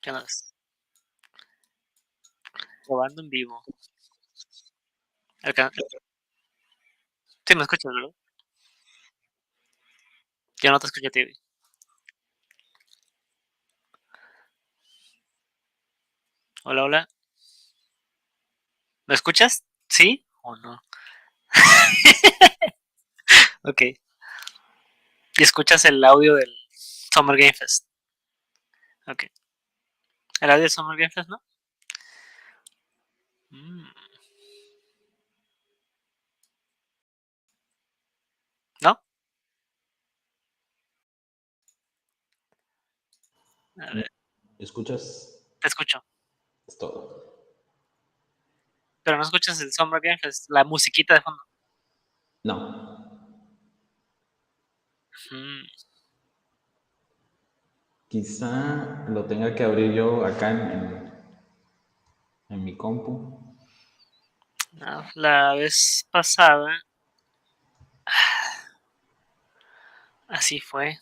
¿Qué más? Probando en vivo. Sí, me escuchas, ¿verdad? Yo no te escucho a ti. Hola, hola. ¿Me escuchas? ¿Sí o no? Ok. ¿Y escuchas el audio del Summer Game Fest? Ok. ¿El audio del Summer Game Fest, no? Mm, ¿No? A ver, ¿Escuchas? te escucho. Es todo. Pero no escuchas el Summer Game Fest, la musiquita de fondo. No. Mm, Quizá lo tenga que abrir yo acá en mi compu. no, la vez pasada, así fue.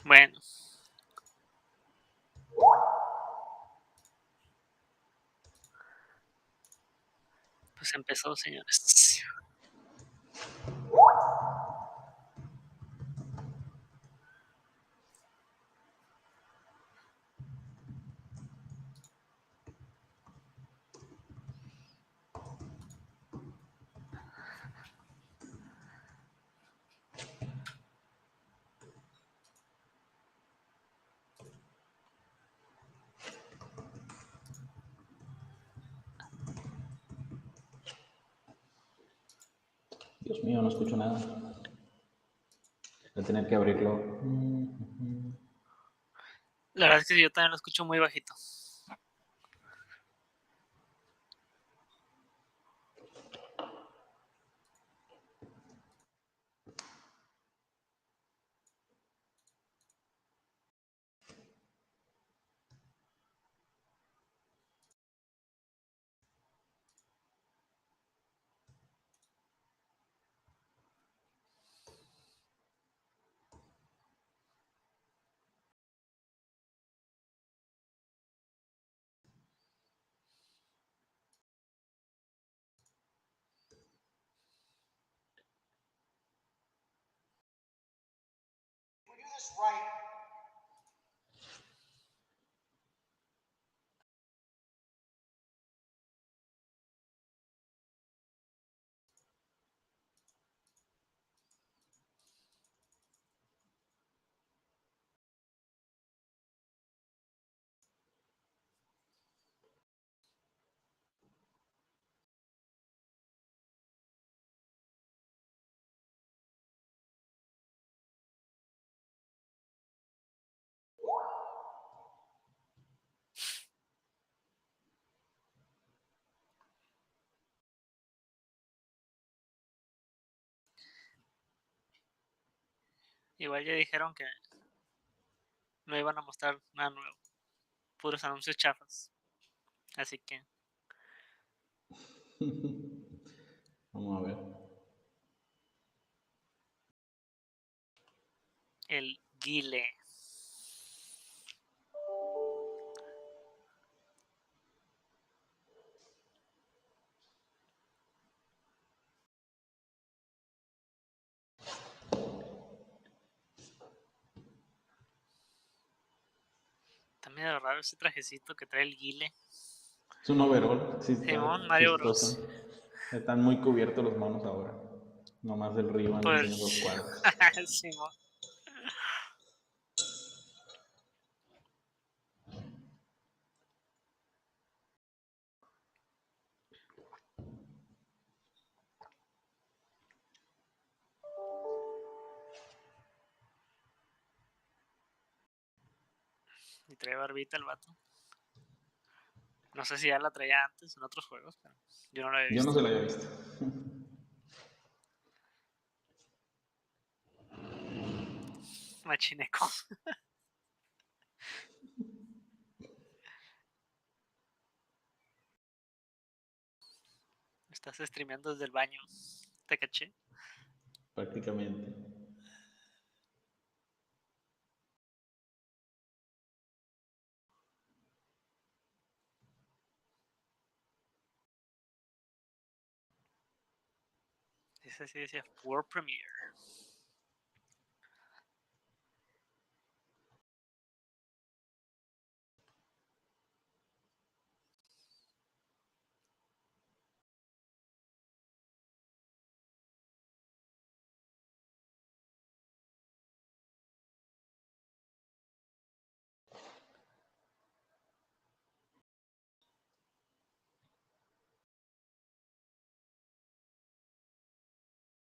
Bueno, pues empezó, señores. Dios mío, no escucho nada. Voy a tener que abrirlo. La verdad es que yo también lo escucho muy bajito. Igual ya dijeron que no iban a mostrar nada nuevo. Puros anuncios chafas. Así que, Vamos a ver. el guile. Está medio raro ese trajecito que trae el guile. Es un overall. Sí, está Simón, Mario Bros. chistoso. Están muy cubiertos los manos ahora. Nomás el Ribbon enseña los Pues, cuadros. Simón. Y trae barbita el vato. No sé si ya la traía antes en otros juegos, pero yo no la había Yo no visto. se la había visto. Machineco. Estás streameando desde el baño. Te caché. Prácticamente. Dice así, decía World Premiere.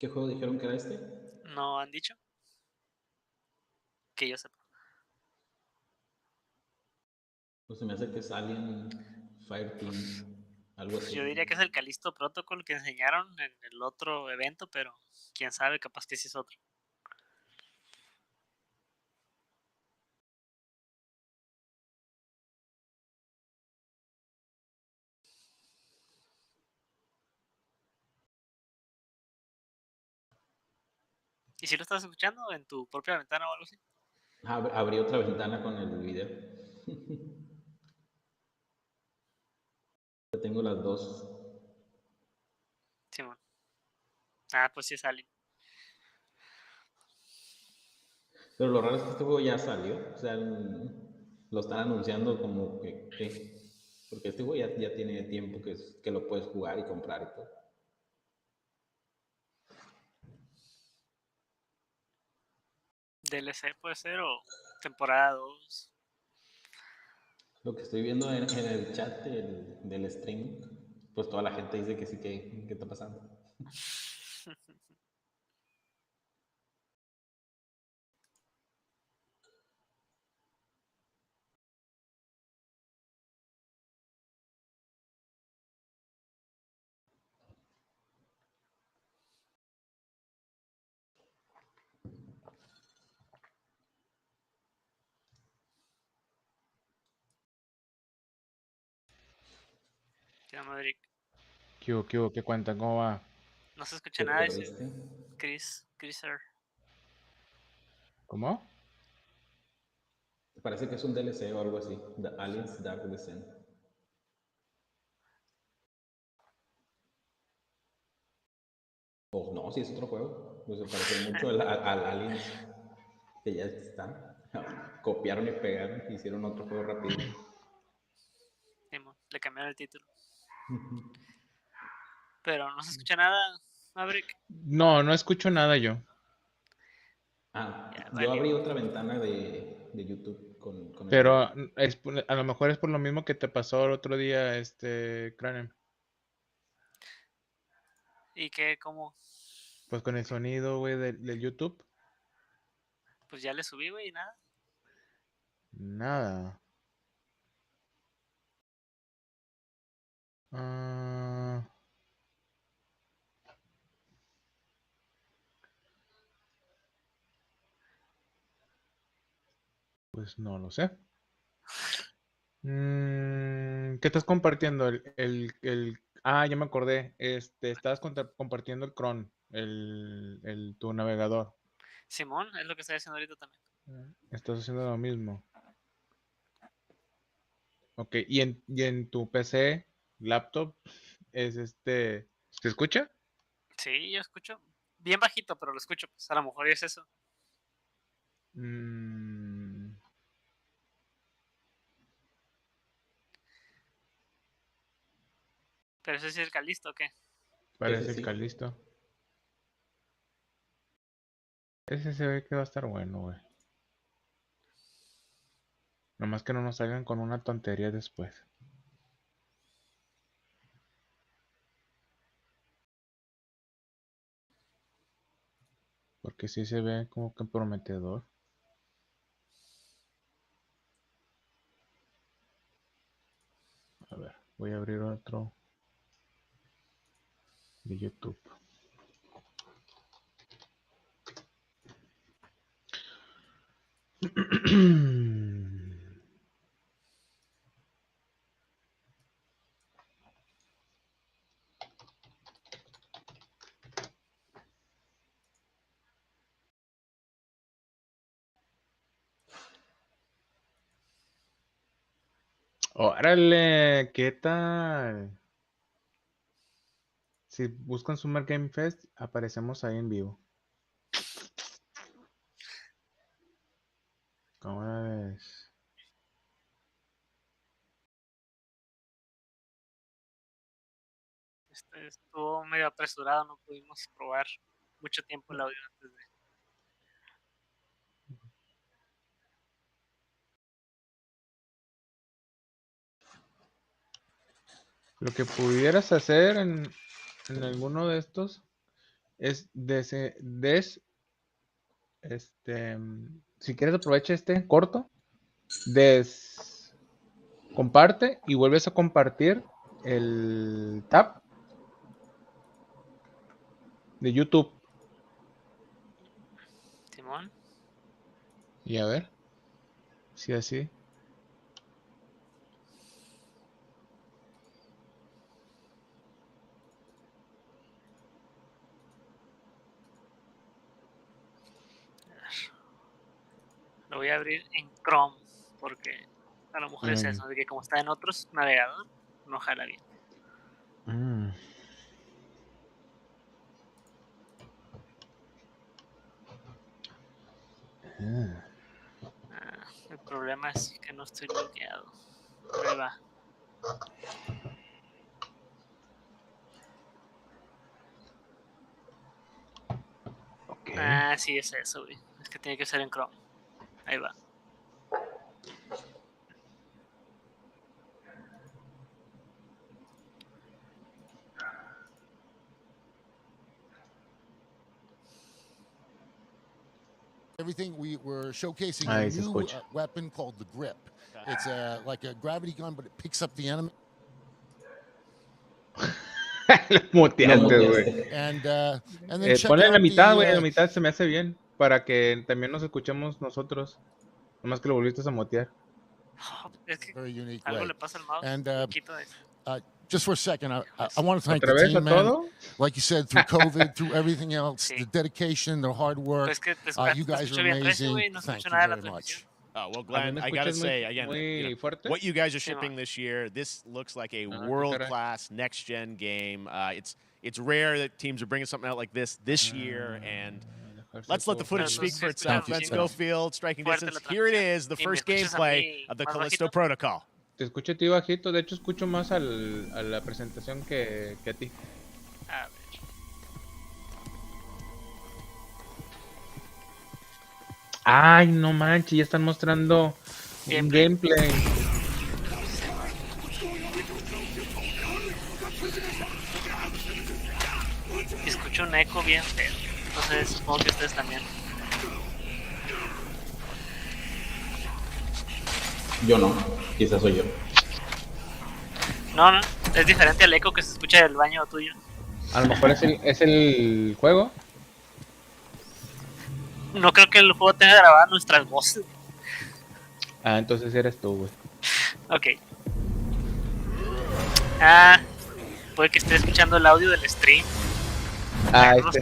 ¿Qué juego dijeron que era este? ¿No han dicho? Que yo sepa. Pues se me hace que es Alien Fireteam, algo Pues así. yo diría que es el Callisto Protocol que enseñaron en el otro evento, pero quién sabe, capaz que sí es otro. ¿Y si lo estás escuchando en tu propia ventana o algo así? Abrí otra ventana con el video. Ya tengo las dos. Sí, bueno. Ah, pues sí es Alien. Pero lo raro es que este juego ya salió. O sea, lo están anunciando como que, ¿qué? Porque este juego ya tiene tiempo que lo puedes jugar y comprar y todo. DLC puede ser o temporada 2. Lo que estoy viendo en el chat del stream, pues toda la gente dice que sí, que ¿qué está pasando? Se llama Eric. ¿Qué hubo, qué hubo? ¿Qué cuentan? ¿Cómo va? No se escucha ¿Te nada, dice perdiste? Chriser. ¿Cómo? Parece que es un DLC o algo así. The Aliens Dark Descent. O no, si es otro juego. Pues se parece mucho al Aliens que ya está. Copiaron y pegaron y hicieron otro juego rápido. Le cambiaron el título. Pero no se escucha nada, Maverick. No, no escucho nada yo. Ya, Yo valió. abrí otra ventana de YouTube con el video. Pero a lo mejor es por lo mismo que te pasó el otro día, Cranem. ¿Y qué? ¿Cómo? Pues con el sonido, güey, del YouTube. Pues ya le subí, güey, y nada. Nada. Ah, pues no lo sé. ¿Qué estás compartiendo? Ya me acordé. Estás compartiendo el Chrome, tu navegador. Simón, es lo que estoy haciendo ahorita también. Estás haciendo lo mismo. Ok, y en tu PC, laptop, ¿se escucha? Sí, yo escucho. Bien bajito, pero lo escucho. Pues a lo mejor es eso. Mm, Pero ese sí es el Calisto, ¿o qué? Ese parece el sí. Calisto. Ese se ve que va a estar bueno, güey. Nomás que no nos salgan con una tontería después. Porque sí se ve como que prometedor. A ver, voy a abrir otro de YouTube. Órale, ¿qué tal? Si buscan Summer Game Fest, aparecemos ahí en vivo. ¿Cómo la ves? Estuvo medio apresurado, no pudimos probar mucho tiempo el audio antes de... Lo que pudieras hacer en alguno de estos es si quieres aprovecha este corto, comparte y vuelves a compartir el tab de YouTube. Simón. Y a ver si así. Lo voy a abrir en Chrome porque a lo mejor es eso, de que como está en otros navegador, no jala bien. El problema es que no estoy logueado. Ahí va. Okay. Sí, es eso, güey. Es que tiene que ser en Chrome. Ahí va. Everything we were showcasing Ahí a se new escucha. weapon called the grip. It's like a gravity gun, but it picks up the enemy. Lo muteaste, güey. And then check Ponle en la out mitad, güey. En la the, mitad se me hace bien. Para que también nos escuchemos nosotros. Nomás que lo volviste a mutear. Es que very unique algo way. le pasa al mouse. And Quito eso. just for a second, I want to thank ¿Otra the vez a team, man. todo? Like you said, through COVID, through everything else, Sí. the dedication, the hard work. Pues que You te guys escucho are bien recio, amazing. güey. No Thank escucho you nada de la very much. transmisión. Oh, well, ¿A mí Glenn, me I gotta escuchas say, again, muy fuerte? what you guys are Sí, shipping man. this year, this looks like a qué caray. world-class next-gen game. It's rare that teams are bringing something out like this year, and let's let the footage speak for itself. Thank you, Ben sir. Schofield, striking Fuerte distance. la Here it transmisión. is, the Y me first escuchas a gameplay mí of the más Callisto bajito. Protocol. Te escucho a ti bajito. De hecho, escucho más a la presentación que a ti. A ver. Ay, no manches. Ya están mostrando un gameplay. Escucho un eco bien feo. Entonces supongo que ustedes también. Yo no, quizás soy yo. No, es diferente al eco que se escucha del baño tuyo. A lo mejor es el juego. No creo que el juego tenga grabadas nuestras voces. Ah, entonces eres tú, güey. Ok. Puede que esté escuchando el audio del stream. Ah, No sé.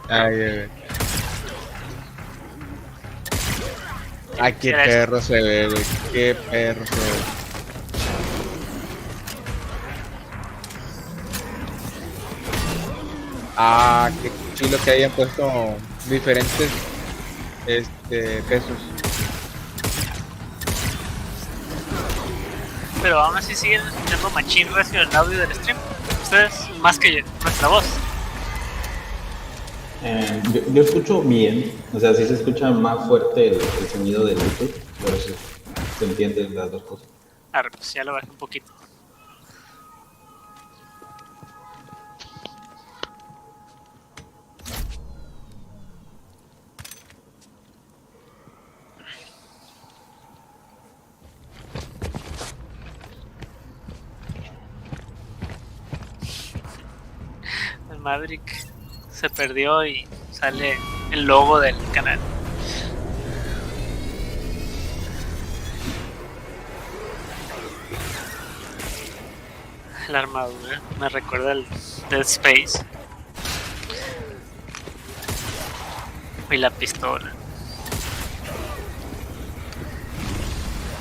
Ay, ay, qué ¿Será perro se ve, güey. Qué perro se ve. Ah, qué chilo que hayan puesto diferentes pesos. Pero aún así siguen escuchando machín recio el audio del stream. Ustedes más que nuestra voz. Yo escucho bien, o sea, sí se escucha más fuerte el sonido del YouTube, pero sí se entienden las dos cosas. Pues ya lo bajé un poquito. El Maverick se perdió y sale el logo del canal. La armadura me recuerda al Dead Space. Y la pistola.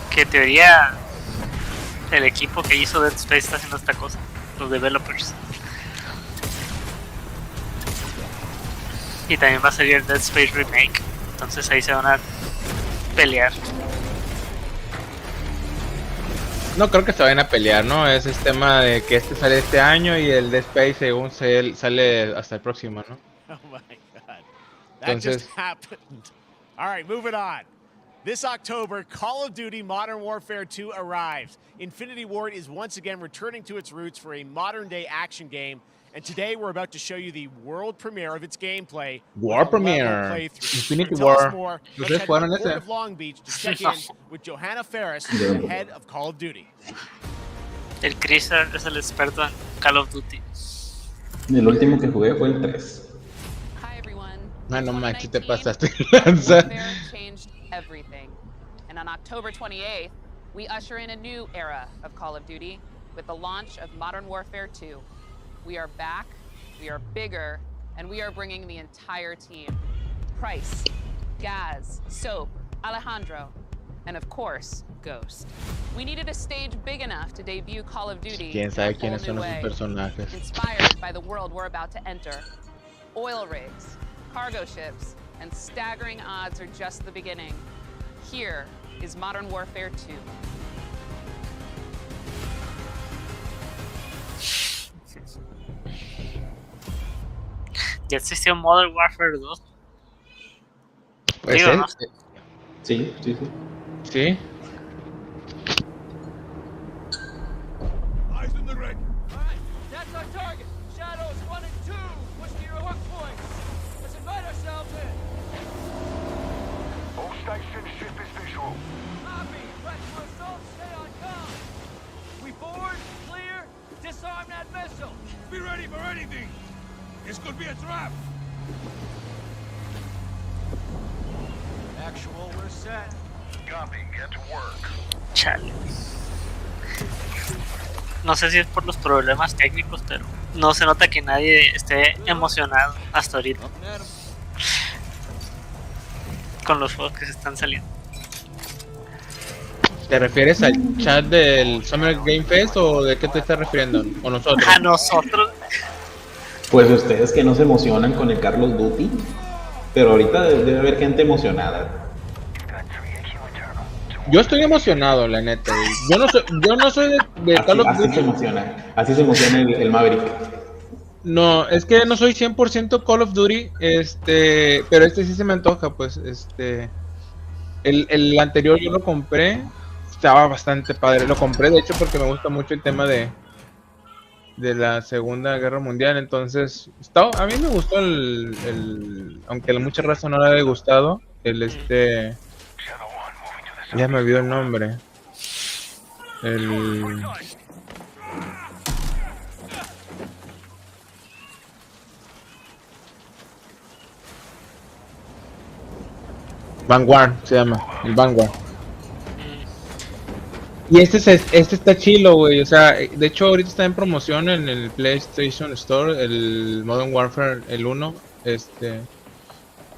Ok. Que en teoría el equipo que hizo Dead Space está haciendo esta cosa, los developers. Y también va a salir el Dead Space Remake, entonces ahí se van a pelear. No creo que se vayan a pelear, ¿no? Ese es tema de que este sale este año y el Dead Space según sale hasta el próximo, ¿no? Oh my God. That just happened. All right, moving on. This October, Call of Duty Modern Warfare 2 arrives. Infinity Ward is once again returning to its roots for a modern-day action game, and today we're about to show you the world premiere of its gameplay. War premiere. Infinity War. ¿Ustedes jugaron ese? Of Long Beach to check in with Johanna Ferris, the head of Call of Duty. El Chrysler es el experto en Call of Duty. El último que jugué fue el 3. Hi everyone. Ah, no manches, te 2019, pasaste. Warfare changed everything. And on October 28th, we usher in a new era of Call of Duty with the launch of Modern Warfare 2. We are back, we are bigger, and we are bringing the entire team. Price, Gaz, Soap, Alejandro, and of course, Ghost. We needed a stage big enough to debut Call of Duty ¿Quién in sabe a whole quiénes son new esos way, personajes? inspired by the world we're about to enter. Oil rigs, cargo ships, and staggering odds are just the beginning. Here is Modern Warfare 2. Ya existió Modern Warfare 2. Pues Digo, ¿no? Sí, sí, sí. Sí. Eyes in the red. All right, that's our target. Shadows 1 and 2. Push to your hook point. Let's invite ourselves in. All station ship is visual. Copy. Ready for assault. Stay on comm. We board, clear, disarm that missile. Be ready for anything. This could be a trap. Actual, we're set. Copy. Get to work. Chale. No sé si es por los problemas técnicos, pero no se nota que nadie esté emocionado hasta ahorita con los juegos que se están saliendo. ¿Te refieres al chat del Summer Game Fest o de qué te estás refiriendo? ¿O nosotros? A nosotros. Pues ustedes que no se emocionan con el Call of Duty, pero ahorita debe haber gente emocionada. Yo estoy emocionado, la neta. Yo no soy de Call of Así se Duty. así se emociona el Maverick. No, es que no soy 100% Call of Duty, pero este sí se me antoja, pues, el anterior yo lo compré, estaba bastante padre, lo compré de hecho porque me gusta mucho el tema de la Segunda Guerra Mundial, entonces, a mí me gustó aunque a mucha raza no le haya gustado, ya me olvidó el nombre, Vanguard se llama, el Vanguard. Y este está chilo, güey, o sea, de hecho ahorita está en promoción en el PlayStation Store, el Modern Warfare, el 1,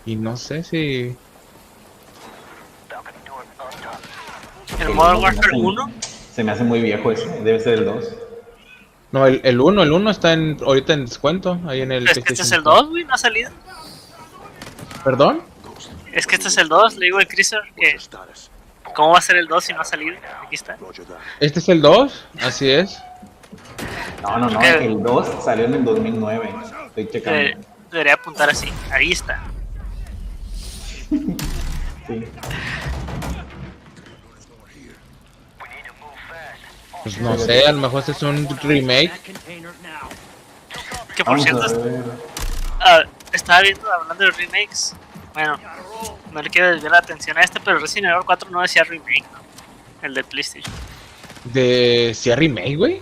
y no sé si... ¿El Modern Warfare 1? Se me hace muy viejo ese, debe ser el 2. No, el 1 está ahorita en descuento, ahí en el Es que este es el Store. 2, güey, no ha salido. ¿Perdón? Es que este es el 2, le digo al Chrysler que... ¿Cómo va a ser el 2 si no ha salido? Aquí está. ¿Este es el 2? Así es. No, ¿Qué? el 2 salió en el 2009. Estoy checando. Debería apuntar así, ahí está. Sí. Pues no sé, a lo mejor este es un remake. Que por Vamos cierto, a ver. estaba hablando de remakes. Bueno, no le quiero desviar la atención a pero Resident Evil 4 no decía remake, ¿no? El de PlayStation. ¿Sí remake, güey?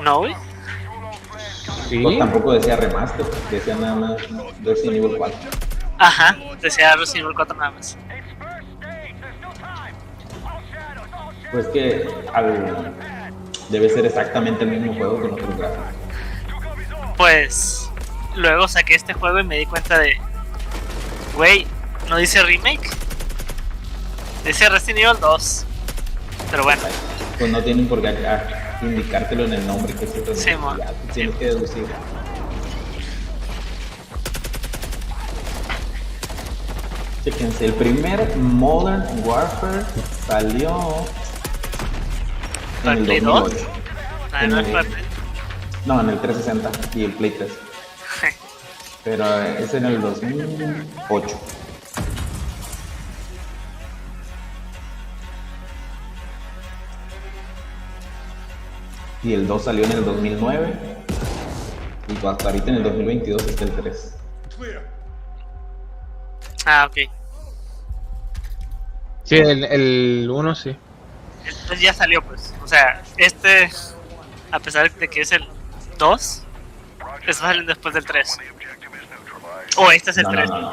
¿No, güey? Sí. Pues tampoco decía remaster, decía nada más Resident Evil 4. Ajá, decía Resident Evil 4 nada más. Pues que debe ser exactamente el mismo juego con otros gráficos. Pues luego saqué este juego y me di cuenta de... Güey, no dice remake. Dice Resident Evil 2. Pero bueno. Pues no tienen por qué indicártelo en el nombre que se Sí, mon. tienes que deducir. Chequense, el primer Modern Warfare salió en el ¿Play 2? 2008. No, en el 360 y el Play 3. Pero es en el 2008. Y el 2 salió en el 2009. Y hasta ahorita en el 2022 está el 3. Ah, ok. Sí, el 1 sí. Entonces ya salió, pues. O sea, a pesar de que es el 2, está saliendo después del 3. O este es el 3. No.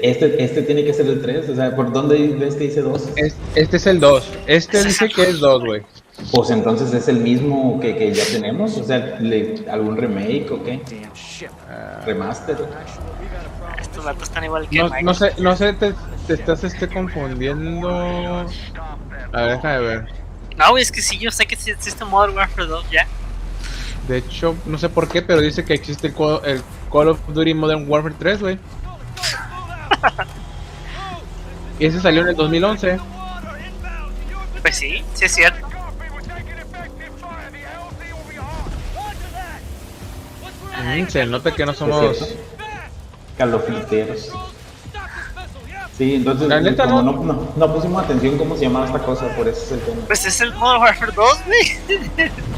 Este tiene que ser el 3. O sea, ¿por dónde ves que dice 2? Este es el 2. Este dice que es 2, güey. Pues entonces es el mismo que ya tenemos. O sea, ¿algún remake o qué? Remaster. Estos datos están igual que No sé, te estás confundiendo. A ver, déjame ver. No, güey, es que sí, yo sé que sí existe Modern Warfare 2 ya. De hecho, no sé por qué, pero dice que existe el Call of Duty Modern Warfare 3, güey. Y ese salió en el 2011. Pues sí es cierto. Se nota que no somos calofliteros. Sí, entonces la neta, como no pusimos atención cómo se llamaba esta cosa, por eso es el tema. Pues es el Modern Warfare 2, güey.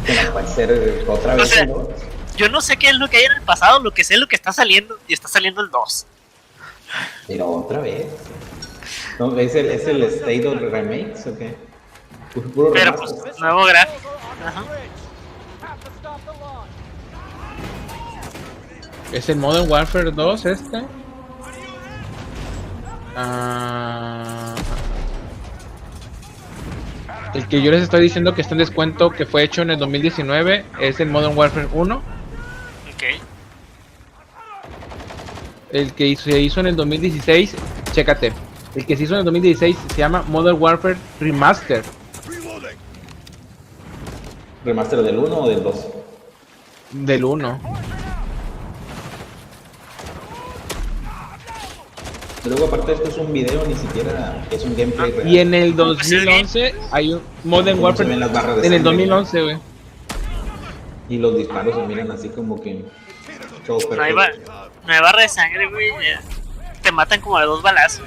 Que no puede ser otra vez, O sea, el 2. Yo no sé qué es lo que hay en el pasado, lo que sé es lo que está saliendo, y está saliendo el 2. Pero otra vez. No, ¿es el State of Remakes o qué? Puro Pero remaster. pues, nuevo gráfico. Ajá. ¿Es el Modern Warfare 2 este? El que yo les estoy diciendo que está en descuento, que fue hecho en el 2019, es el Modern Warfare 1. Ok. El que se hizo en el 2016, chécate. El que se hizo en el 2016 se llama Modern Warfare Remaster. ¿Remaster del 1 o del 2? Del 1. Luego aparte esto es un video, ni siquiera es un gameplay real. Y en el 2011 hay un Modern ¿Cómo se Warfare ven las barras de en el sangre? 2011, güey. Y los disparos se miran así como que todo No hay perfecto. barra de sangre, güey. Te matan como de 2 balazos.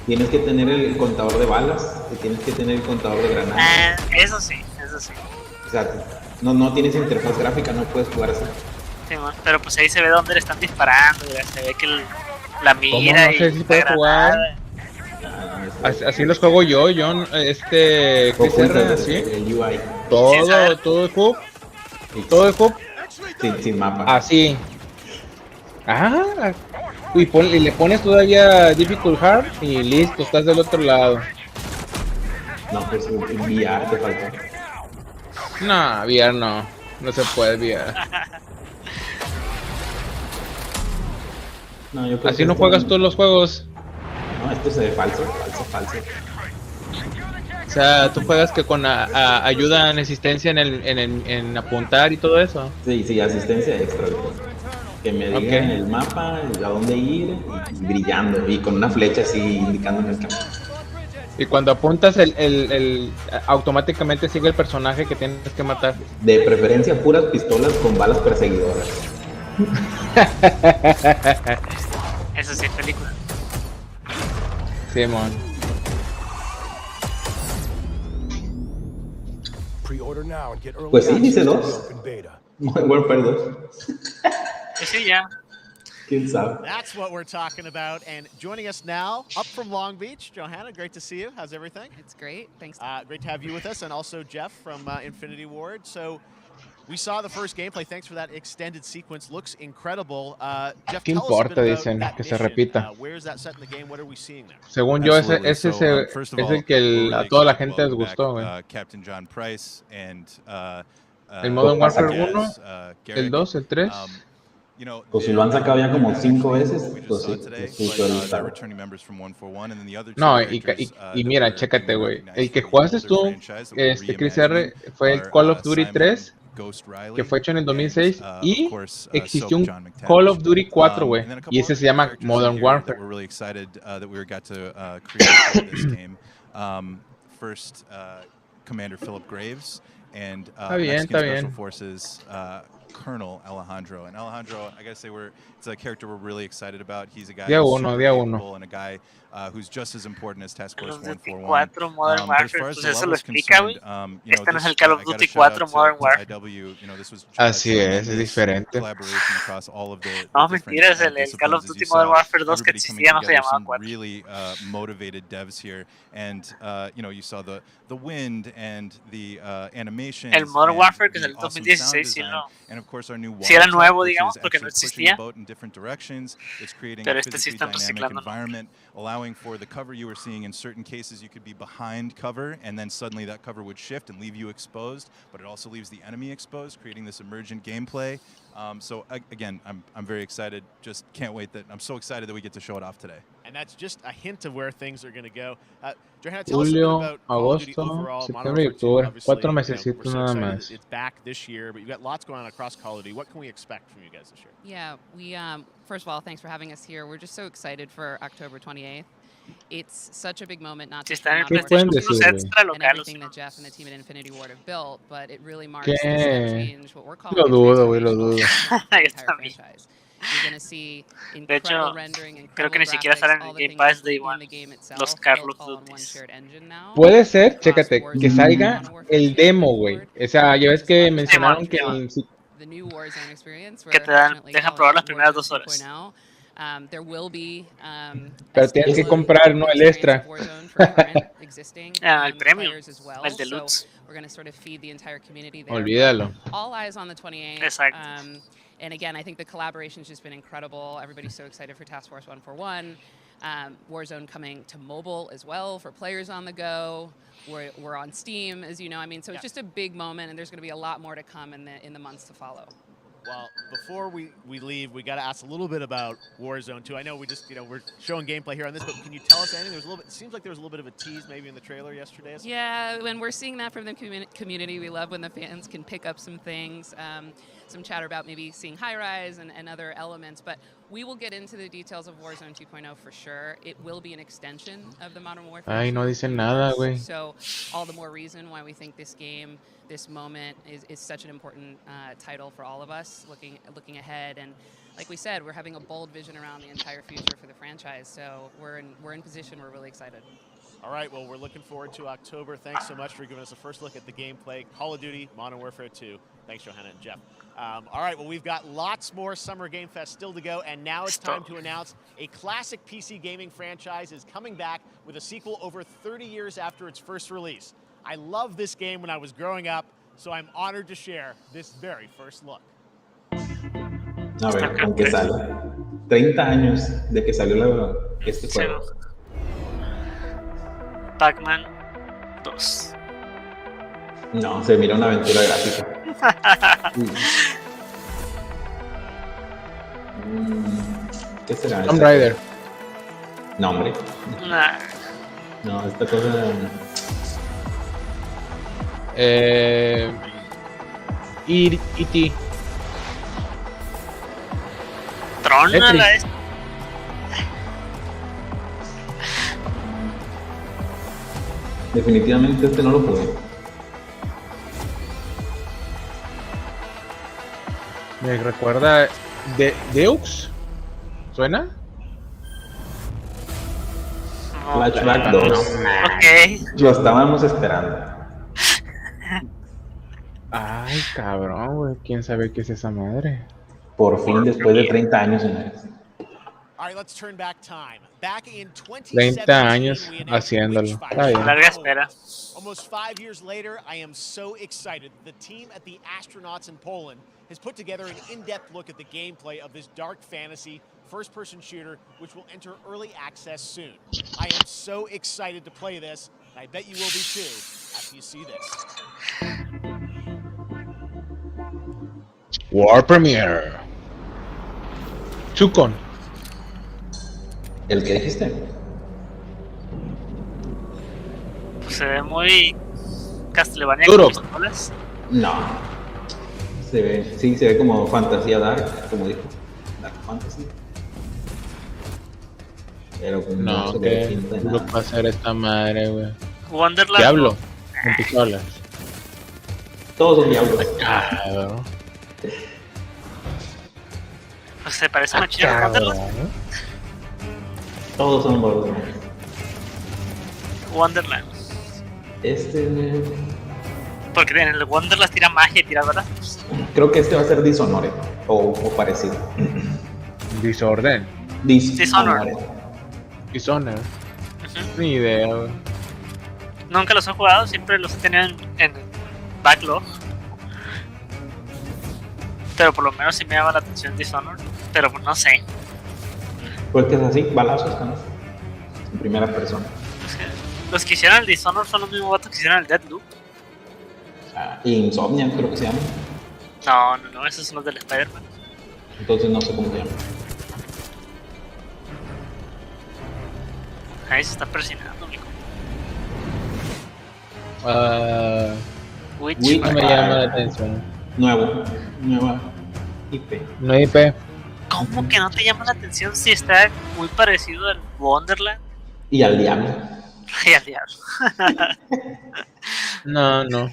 Tienes que tener el contador de balas, y tienes que tener el contador de granadas. Ah, eso sí. O sea, no tienes interfaz gráfica, no puedes jugar así. Sí, pero pues ahí se ve dónde le están disparando, güey. Se ve que la mira No sé y si la puede jugar. granada. Así los juego yo, Chris R, así. El UI. Todo el hub. Todo el hub. Sin mapa. Así. Y le pones todavía Difficult Hard y listo, estás del otro lado. No, pues VR te falta. No, VR no se puede VR. No, yo creo Así que no esto juegas todos los juegos. No, esto se ve falso. O sea, tú juegas que con ayuda en asistencia en apuntar y todo eso. Sí, asistencia extra. Que me digan el mapa, a dónde ir, y brillando, y con una flecha así indicándome el camino. Y cuando apuntas, automáticamente sigue el personaje que tienes que matar. De preferencia puras pistolas con balas perseguidoras. Eso sí es película. Simón. Pues sí, dice 2. Modern Warfare 2. Sí, ya. ¿Quién sabe? That's what we're talking about. And joining us now, up from Long Beach, Johanna, great to see you. How's everything? It's great. Thanks. Great to have you with us, and also Jeff from Infinity Ward. So we saw the first gameplay. Thanks for that extended sequence. Looks incredible. Jeff, ¿Qué tell us a importa? bit about Dicen that que se mission. repita. Where is that set in the game? What are we seeing there? Según yo, ese es el que a toda la gente les gustó, güey. Captain John Price and El Modern Warfare 1, el 2, el 3. Pues si lo han sacado ya como 5 veces, pues sí, suele estar. No, y mira, chécate, güey. El que jugaste tú, Chris R, fue el Call of Duty 3, que fue hecho en el 2006, y existió un Call of Duty 4, güey, y ese se llama Modern Warfare. Commander Philip Graves and Está bien, Mexican está Special bien. Forces Colonel Alejandro. And Alejandro, I gotta say, it's a character we're really excited about. He's a guy Día who's uno, super día capable uno. and a guy who's just as important as Task Force Call of Duty 141. 4 Modern But as Warfare, far as pues the eso lo level's explica, güey. concerned, Este no es el this, Call of I gotta Duty shout 4 out Modern to Warfare. IW. This was Así es tremendous diferente. collaboration across all of the No, different, mentiras, el Call of disciplines, as Duty you Modern saw. Warfare 2 que Everybody coming existía no se together, llamaba some 4. really motivated devs here, and you saw the wind and the animations. El Modern and Warfare que the salió en awesome 2016, sound sí, design, no. and of course our new Sí era water nuevo, type, which digamos, is porque no actually pushing existía. the boat in different directions. It's creating Pero a este sí physically están dynamic reciclándolo. environment, allowing for the cover you were seeing. In certain cases, you could be behind cover, and then suddenly that cover would shift and leave you exposed, but it also leaves the enemy exposed, creating this emergent gameplay. So again, I'm very excited. Just can't wait I'm so excited that we get to show it off today. And that's just a hint of where things are going to go. Johanna, tell us a bit Julio, about Call of Duty agosto, overall. Modern septiembre y Warfare 2, octubre. obviously, 4 mesecitos we're so nada excited más. it's back this year, but you've got lots going on across Call of Duty. What can we expect from you guys this year? Yeah, we first of all, thanks for having us here. We're just so excited for October 28th. It's such a big moment, not Si just están en for el Modern pueden PlayStation Warfare 2 Plus decir, extra and local, everything that Jeff and the team at Infinity Ward have built, but it really marks the step ¿Qué? change, what we're calling Lo a dudo, güey, lo transformational dudo. moment for the Yo entire también. franchise. You're going to see De hecho, incredible rendering, creo que incredible ni siquiera graphics, salen all en the Game things Pass de in igual. the game Los itself, Call built of all on one Duty. shared engine now. Puede ser, across chécate, Warzone que and salga Modern Warfare el 2 demo, going güey. forward, O sea, ya ves which is a que lot of mencionaron Simón, que Simón. el, si- the new Warzone experience. Que We're te dan, affectionately dejan calling probar las it primeras Warzone 2 horas. 2.0. There will be pero a tienes que standalone comprar, ¿no? El experience extra. of Warzone for current existing El premium, players as well. el So deluxe. we're going to sort of feed the entire community there. Olvídalo. All eyes on the 28th. Exacto. And again, I think the collaboration's just been incredible. Everybody's so excited for Task Force 141. Warzone coming to mobile as well for players on the go. We're on Steam, as you know. I mean, so it's just a big moment, and there's going to be a lot more to come in the months to follow. Well, before we leave, we got to ask a little bit about Warzone 2. I know we just, we're showing gameplay here on this, but can you tell us anything? There's a little bit. It seems like there was a little bit of a tease maybe in the trailer yesterday. Yeah, when we're seeing that from the community, we love when the fans can pick up some things, some chatter about maybe seeing high rise and other elements. But we will get into the details of Warzone 2.0 for sure. It will be an extension of the Modern Warfare. Ay, no dicen nada, güey. So all the more reason why we think this game, this moment is such an important title for all of us looking ahead. And like we said, we're having a bold vision around the entire future for the franchise. So we're in position. We're really excited. All right, well, we're looking forward to October. Thanks so much for giving us a first look at the gameplay. Call of Duty, Modern Warfare 2. Thanks, Johanna and Jeff. All right, well, we've got lots more Summer Game Fest still to go, and now it's time to announce a classic PC gaming franchise is coming back with a sequel over 30 years after its first release. I loved this game when I was growing up, so I'm honored to share this very first look. A ver, ¿con qué sale? 30 años de que salió este juego. Pac-Man 2. No, se mira una aventura gráfica. ¿Qué será? Tomb Raider. No, hombre. Nah. No, esta cosa... E.T. Tron la es. Definitivamente este no lo jugué. Me recuerda Deux. ¿Suena? Flashback 2. Ok. Lo estábamos esperando. Ay, cabrón, güey. ¿Quién sabe qué es esa madre? Por fin, después de 30 años, señores. All right, let's turn back time. Back in 30 años haciéndolo. Está bien. Larga espera. Almost 5 years later, I am so excited. The team at the Astronauts in Poland has put together an in-depth look at the gameplay of this dark fantasy first-person shooter, which will enter early access soon. I am so excited to play this, and I bet you will be too after you see this. War Premiere. Chukon. ¿El que dijiste? Pues se ve muy Castlevania Duro. con pistolas. No. Se ve como fantasía dark, como dijo. Dark fantasy. Pero No, se ve que pinta de duro nada. para hacer esta madre, güey. Wonderland. Diablo. Con pistolas. Todos son diablos. Cabrón. Pues se parece más chido a Wonderland. Cabrón. Todos son Borderlands. Wonderland. Este. Porque en el Wonderland tira magia y tira balas. Creo que este va a ser Dishonored. O parecido. Disorden. Dishonored. Dishonored. Ni idea, güey. Nunca los he jugado, siempre los he tenido en backlog. Pero por lo menos sí me llama la atención Dishonored. Pero pues no sé. Porque es así, balazos, ¿no? En primera persona. Es que los que hicieron el Dishonored son los mismos vatos que hicieron el Deathloop. Insomnia, creo que se llama. No, esos son los del Spider-Man. Entonces no sé cómo se llama. Ahí se está presionando, mijo. Witch. No me llama la atención. Nueva IP. No IP. ¿Cómo que no te llama la atención si está muy parecido al Wonderland? Y al diablo. Y al diablo. No.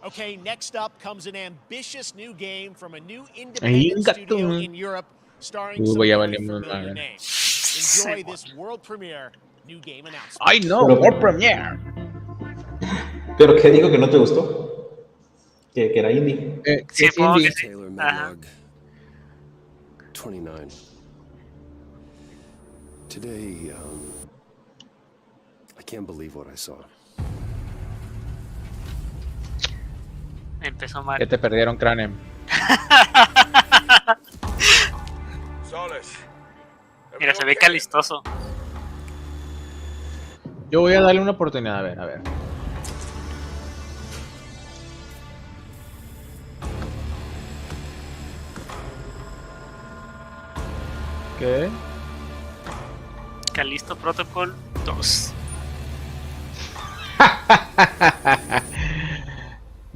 Okay, next up comes an ambitious new game from a new independent studio in Europe, starring some ya very valimos familiar madre. names. Enjoy this world premiere new game announcement. I know, World Premiere. ¿Pero qué dijo que no te gustó? Que era indie. Sí, es supongo indie. que sí. Taylor Ajá. Medlog, 29. Today, I can't believe what I saw. Empezó mal. Que te perdieron, Cranem. Soles. Mira, se ve calistoso. Yo voy a darle una oportunidad, a ver. ¿Qué? Calisto Protocol 2.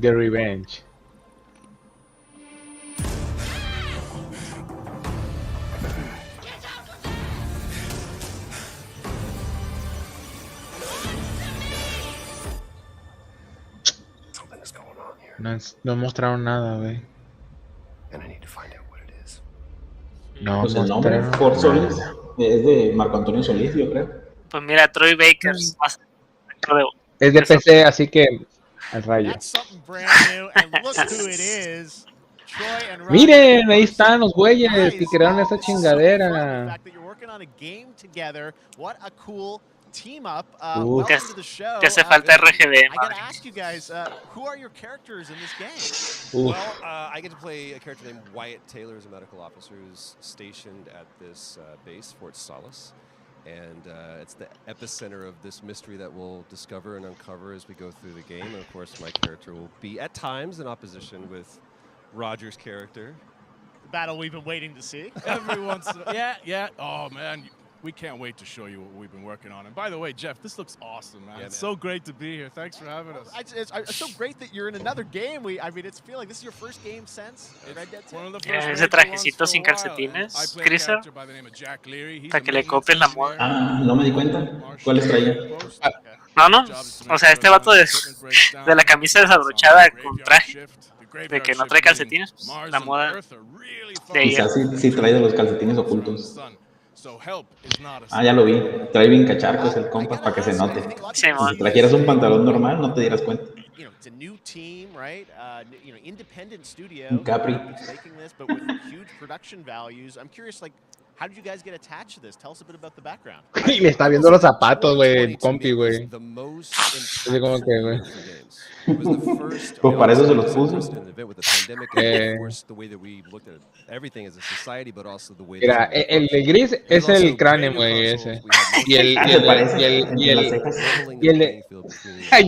The Revenge. Something's going on here, No mostraron nada, güey. and I need to find out what it is. No Pues el nombre, mostraron Fort Solís, nada. es de Marco Antonio Solís, yo creo. Pues mira, Troy Baker. Es de PC, así que al rayo. That's something brand new, and look who it is. Troy and Rob. Miren, ahí están los güeyes que Guys, crearon esa this is so fun, the chingadera. fact that you're working on a game together. What a cool team up. Uf. Welcome to the show. Te hace falta RGB, I madre. gotta ask you guys, who are your characters in this game? Uf. Well, I get to play a character named Wyatt Taylor, who's a medical officer who's stationed at this base, Fort Solace. And it's the epicenter of this mystery that we'll discover and uncover as we go through the game. And of course, my character will be at times in opposition with Roger's character. The battle we've been waiting to see. Every once in a yeah. Oh, man. We can't wait to show you what we've been working on. And by the way, Jeff, this looks awesome, man. Yeah, It's man. so great to be here. Thanks for having us. It's so great that you're in another game. I mean, it's feel like this is your first game since Red Dead 2. One of the Yeah, first ese major ones trajecito for a sin while, calcetines, and I play a Chriser, character by the name of Jack Leary. He's para a que le maintenance copien la moda. engineer. No me di cuenta. ¿Cuáles traía? No, o sea, este vato de la camisa desabrochada con traje, de que no trae calcetines, pues, la moda de ella. Quizás sí trae de los calcetines ocultos. Ya lo vi. Trae bien cacharcos el compa para que se note. Sí, man. Si trajeras un pantalón normal, no te dieras cuenta. You know, it's a new team, right? You know, independent studio. Un Capri. Is making this, but with huge production values. I'm curious, like, How did you guys get attached to this? Tell us a bit about the background. Y le está viendo los zapatos, güey, el compi, güey. The most Así como que, güey. impactful for games. It was the first. Pues para eso se los puso. Unprecedented event with the pandemic, and of course, the way that we looked at everything as a society, but also the way. Mira, el de gris es el cráneo, güey, ese. Y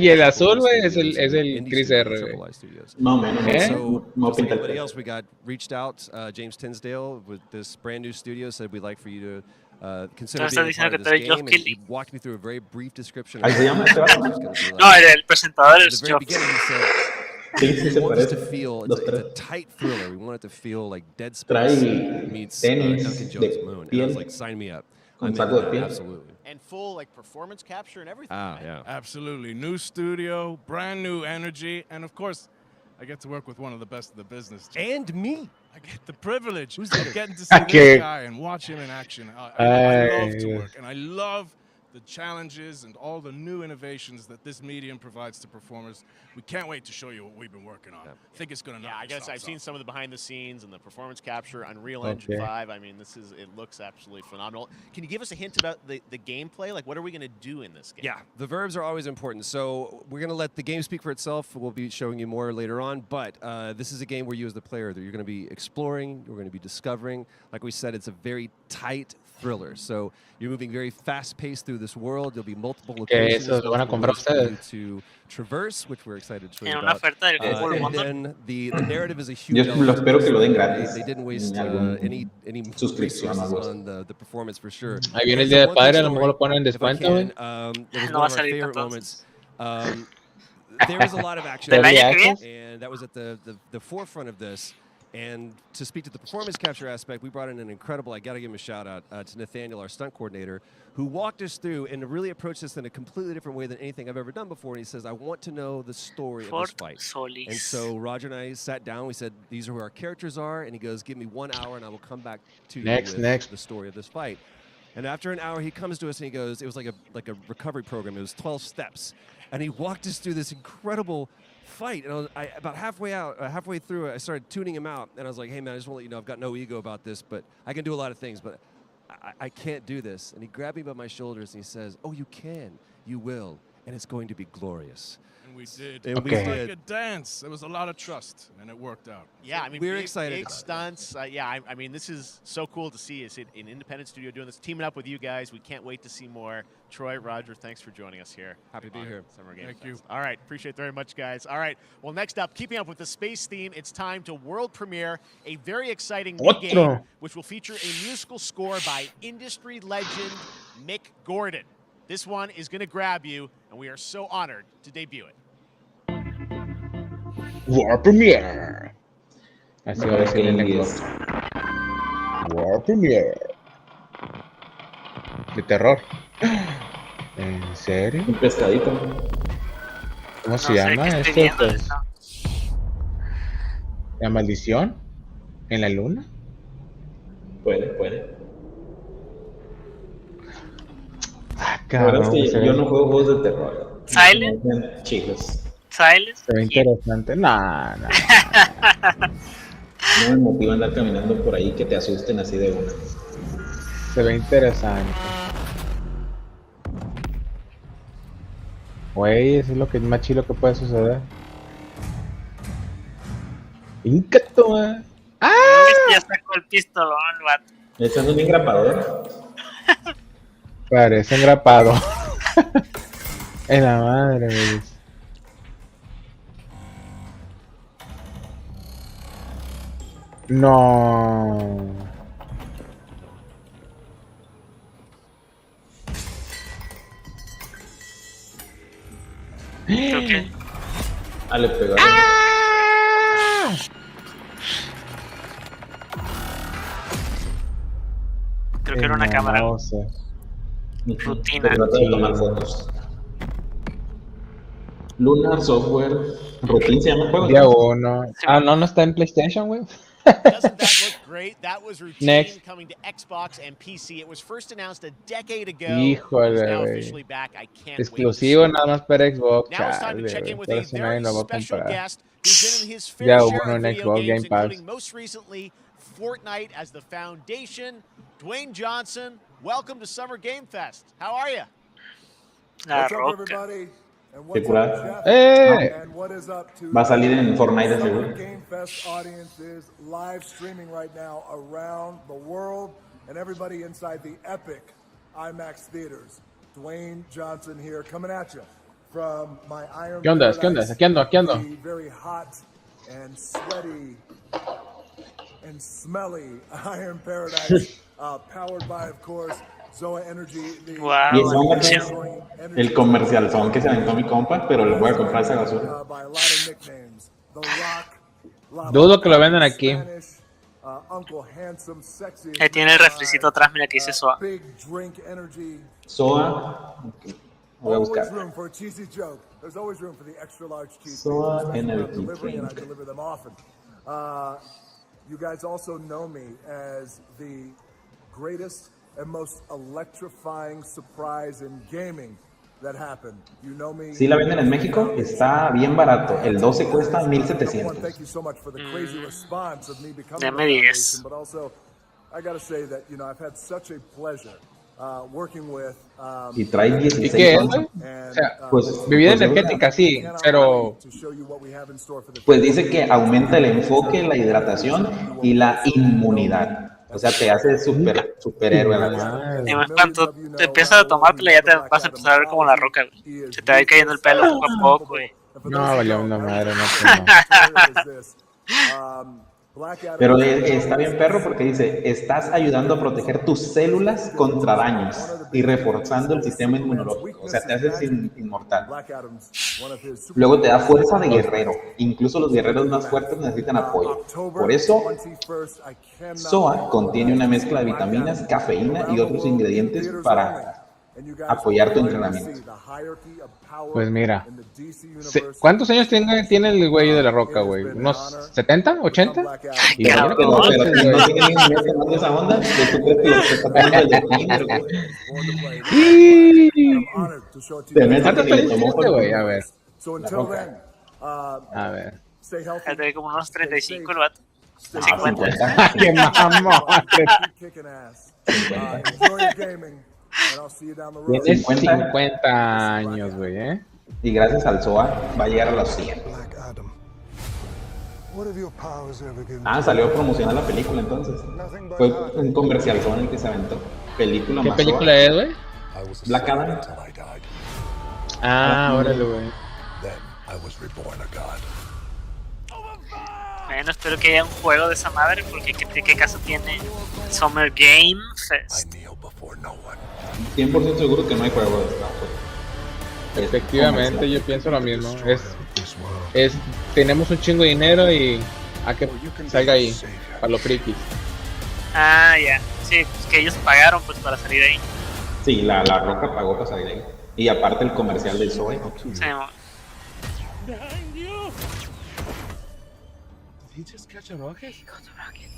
el azul, güey, es el Chris R, güey. Más o menos. So everybody else, we got reached out. James Tinsdale with this brand new studio said we'd like for you to consider being a part of this game. And he walked me through a very brief description. ¿Ahí se llama este vato? No, el presentador es At the very beginning, he said. Sí, sí, se We want this parece. to feel it's a tight thriller. We want it to feel like Dead Trae Space meets tenis Duncan Jones' de Moon. And I piel was like, sign me up. con I'm saco in, de piel. absolutely. And full like performance capture and everything. Yeah. Absolutely. New studio, brand new energy, and of course, I get to work with one of the best in the business. And me. I get the privilege of getting to see this guy and watch him in action. I love to work, and I love the challenges and all the new innovations that this medium provides to performers. We can't wait to show you what we've been working on. I think it's going to I guess I've seen some of the behind the scenes and the performance capture, Unreal Engine 5. I mean, it looks absolutely phenomenal. Can you give us a hint about the gameplay? Like, what are we going to do in this game? Yeah, the verbs are always important. So we're going to let the game speak for itself. We'll be showing you more later on. But this is a game where you as the player, you're going to be exploring, you're going to be discovering. Like we said, it's a very tight thriller. So you're moving very fast-paced through this world. There'll be multiple locations to traverse, which we're excited to show you about. And then the narrative is a huge Yo lo espero que lo den gratis. They didn't waste any suscripción on the performance for sure. Ahí viene el Día del Padre, a lo mejor lo ponen en descuento, güey. It was one of our favorite moments. There was a lot of action, and that was at the forefront of this. And to speak to the performance capture aspect, we brought in an incredible, I got to give him a shout out to Nathaniel, our stunt coordinator, who walked us through and really approached this in a completely different way than anything I've ever done before. And he says, I want to know the story of this fight. And so Roger and I sat down, we said, these are who our characters are. And he goes, give me 1 hour and I will come back to you with the story of this fight. And after an hour, he comes to us and he goes, it was like a recovery program. It was 12 steps. And he walked us through this incredible fight, and about halfway through, I started tuning him out, and I was like, "Hey man, I just want to let you know I've got no ego about this, but I can do a lot of things, but I can't do this." And he grabbed me by my shoulders and he says, "Oh, you can, you will, and it's going to be glorious." And we did. And we did. Like a dance. There was a lot of trust, and it worked out. Yeah, I mean, we're excited. Big stunts. I mean, this is so cool to see. It's an independent studio doing this, teaming up with you guys. We can't wait to see more. Troy, Roger, thanks for joining us here. Happy to be here. Summer Game Thank Fest. All right, appreciate it very much, guys. All right, well, next up, keeping up with the space theme, it's time to world premiere a very exciting new game, which will feature a musical score by industry legend Mick Gordon. This one is going to grab you, and we are so honored to debut it. World Premiere. Así va a decir en inglés. World Premiere. De terror. ¿En serio? Un pescadito. ¿Cómo se llama esto? ¿La maldición? ¿En la luna? Puede. La verdad es que yo no juego juegos de terror. ¿Silent? Chicos. ¿Silent? Se ve interesante. No. No me motiva andar caminando por ahí que te asusten así de una. Se ve interesante. Güey, eso es lo que es más chido que puede suceder. ¡Incato! ¡Ah! Ya sacó el pistolón, vato. ¿Estás bien grapador? Parece engrapado. En la madre, güey. No. Creo que... le pegó. Creo que era una cámara. No sé. Rutina. Se trata de tomar fotos. Lunar Software. Routine se llama el juego. Día 1. No está en PlayStation, güey. Doesn't that look great? That was Routine coming to Xbox and PC. It was first announced a decade ago. Híjole, now officially back. I can't exclusivo nada más para Xbox. Now it's time to check in with a very special guest who's been in his fair Ya share of video Xbox games, Game Pass. including most recently Fortnite as the foundation Dwayne Johnson, welcome to Summer Game Fest. How are you? La Roca. Qué curada. Va a salir en Fortnite de seguro. Game Fest audience is live streaming right now around the world and everybody inside the epic IMAX theaters. Dwayne Johnson here coming at you from my Iron ¿Qué onda? ¿Qué onda? Aquí ando. the very hot and sweaty and smelly Iron Paradise, powered by, of course, Zoa Energy. Wow. Y eso el comercial son que se aventó mi compa, pero le voy a comprar esa basura. Dudo que lo vendan aquí. Ahí tiene el refricito atrás, mira que dice SOA. SOA. Voy a buscar. SOA Energy Drink. You guys also know me as the greatest and most electrifying surprise in gaming that happened. You know me. Si la venden en México, está bien barato. El 12 cuesta 1,700. Thank you so much for the crazy response of me becoming Ya me digas. but also I got to say that I've had such a pleasure working with Y trae 16. ¿Y qué es, güey? O sea, Pues, bebida pues, energética, sí, pero... Pues dice que aumenta el enfoque, la hidratación y la inmunidad. O sea, te hace superhéroe. Y más cuando te empiezas a tomártela ya te vas a empezar a ver como la Roca, güey. Se te va a ir cayendo el pelo poco a poco, güey. No, valió una madre, no. Pero está bien perro porque dice, estás ayudando a proteger tus células contra daños y reforzando el sistema inmunológico. O sea, te haces inmortal. Luego te da fuerza de guerrero. Incluso los guerreros más fuertes necesitan apoyo. Por eso, SOA contiene una mezcla de vitaminas, cafeína y otros ingredientes para apoyar tu entrenamiento. Pues mira, ¿cuántos años tiene el güey de la Roca, güey? ¿Unos 70, 80? Y no tiene ni de esa onda. ¿Tú crees que lo está tomando desde kinder, güey? ¿Cuántos años tiene este güey? A ver. A ver. Tiene como unos 35 el vato. 50. ¡Qué mamón! Tiene 50 años, güey, ¿eh? Y gracias al SOA va a llegar a los 100. Salió a promocionar la película entonces. Fue un comercial con el que se aventó. Película ¿Qué más película SOA. es, güey? Black Adam. Órale, güey. Bueno, espero que haya un juego de esa madre, porque ¿qué caso tiene Summer Game Fest? 100% seguro que no hay juego de esta. Efectivamente, yo pienso lo mismo. Tenemos un chingo de dinero y a que salga ahí, para los frikis. Ya. Sí, pues que ellos pagaron pues para salir ahí. Sí, la Roca pagó para salir ahí. Y aparte el comercial del Zoe. Sí, Did he just catch a rocket? He caught a rocket.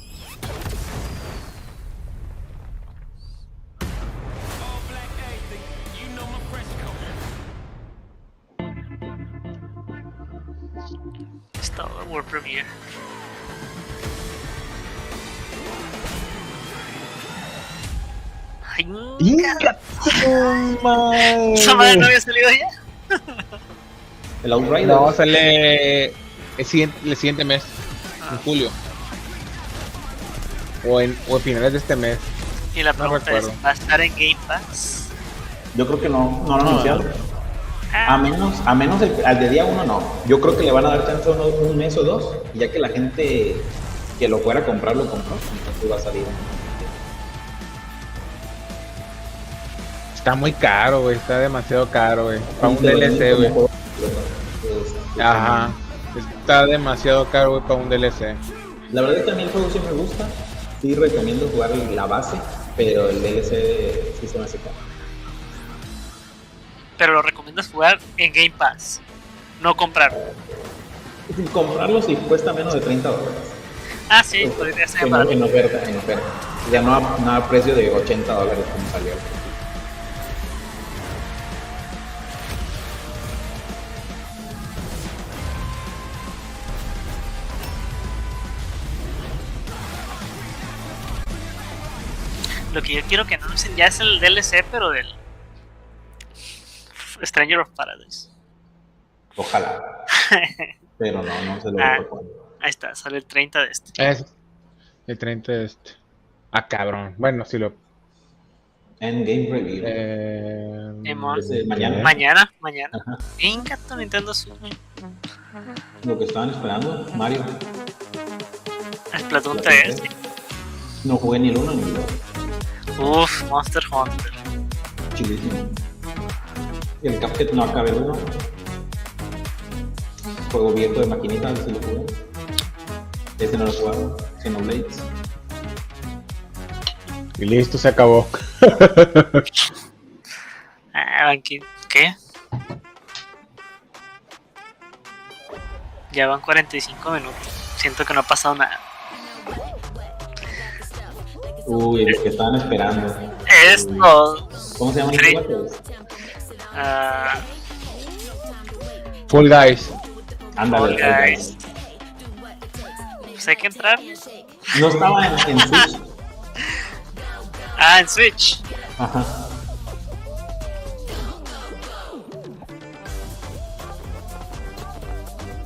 Star Wars Premiere. Ay, ¿esa madre no había salido ya? El Outrider. No, sale el siguiente mes, en julio. O en finales de este mes. Y la pregunta es, ¿va a estar en Game Pass? Yo creo que no lo anunciaron. A menos al de día 1 no. Yo creo que le van a dar chance un mes o dos, ya que la gente que lo fuera a comprar lo compró, entonces va a salir. Está muy caro, güey, está demasiado caro, güey. Para un DLC, güey. Ajá. Está demasiado caro, güey, para un DLC. La verdad es que a mí el juego sí me gusta. Sí recomiendo jugar la base, pero el DLC sí se me hace caro. Pero lo recomiendas jugar en Game Pass, no comprarlo. Comprarlo si cuesta menos de $30. Ah, sí, podría ser para en oferta. Ya no a precio de $80 como salió. Lo que yo quiero que no anuncien ya es el DLC, pero del Stranger of Paradise. Ojalá. Pero no se lo voy a proponer. Ahí está, sale el 30 de este. Es el 30 de este. Ah, cabrón. Bueno, si lo... Endgame Review. Mañana. Ajá. Venga, tu Nintendo Switch. Lo que estaban esperando, Mario. Splatoon 3. No jugué ni el 1 ni el 2. Uf, Monster Hunter. Chilísimo. Y el Cuphead no acabé el 1. Juego viejo de maquinita, si lo jugué. Ese no lo he jugado. Xenoblades. Y listo, se acabó. ¿Qué? Ya van 45 minutos. Siento que no ha pasado nada. Uy, los que estaban esperando. Esto. ¿Cómo se llaman los juegos? Full Guys. Ándale, Fall Guys. Pues hay que entrar. No estaba en Switch. En Switch. Ajá.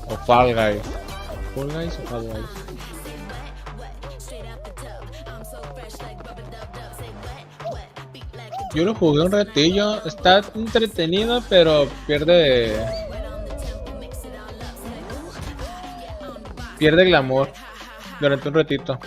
O Fall Guys. Fall Guys o Fall Guys. Yo lo jugué un ratillo, está entretenido, pero pierde glamour durante un ratito.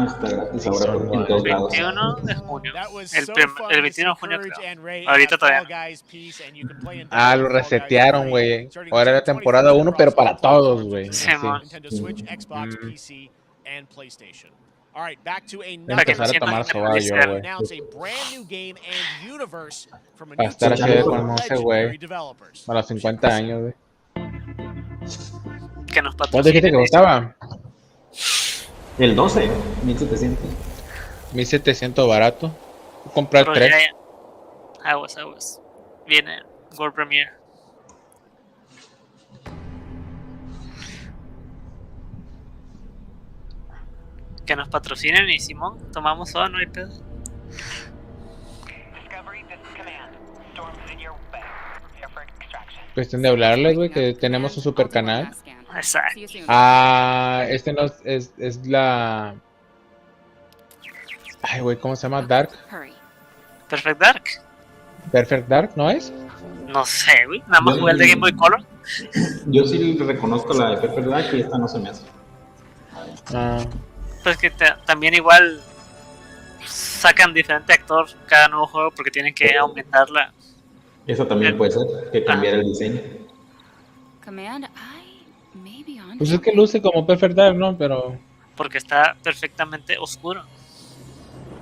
Está gratis ahora en todos lados. 21 de junio. El 21 de junio creo. Ahorita todavía. Lo resetearon, güey. Ahora era temporada 1, pero para todos, güey. Sí, Empezar a tomar soba yo, güey. Para estar así de con ese güey. A los 50 años, güey. ¿Cuánto dijiste que costaba? El 12, 1700. 1700 barato. Comprar 3. Aguas. Viene World Premiere. Que nos patrocinen y Simón, tomamos soda, no hay pedo. Cuestión de hablarles, güey, que tenemos un super canal. Exacto. Este no es la... Ay, güey, ¿cómo se llama? Dark. Perfect Dark. Perfect Dark, ¿no es? No sé, güey. Nada más jugué el de Game Boy Color. Yo sí reconozco la de Perfect Dark y esta no se me hace. Pues que también igual sacan diferente actor cada nuevo juego porque tienen que aumentar la... Eso también puede ser, que cambiar el diseño. Pues es que luce como Perfect Dark, ¿no? Pero... Porque está perfectamente oscuro.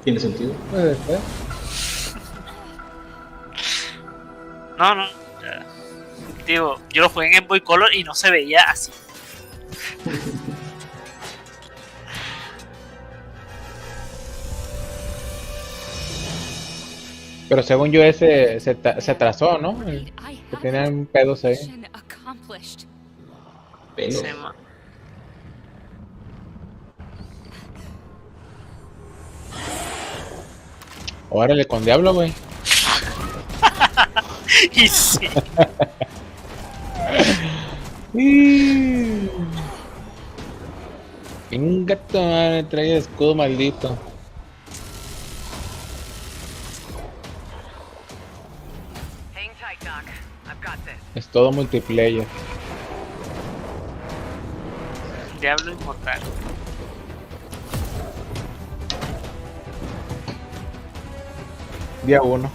¿Tiene sentido? Puede ser. No. Digo, yo lo jugué en Game Boy Color y no se veía así. Pero según yo ese se atrasó, ¿no? Que tenían pedos ahí. Pelos. Órale, con diablo, güey. Y sí. Venga, me trae el escudo maldito. Es todo multiplayer. Diablo inmortal. Día 1.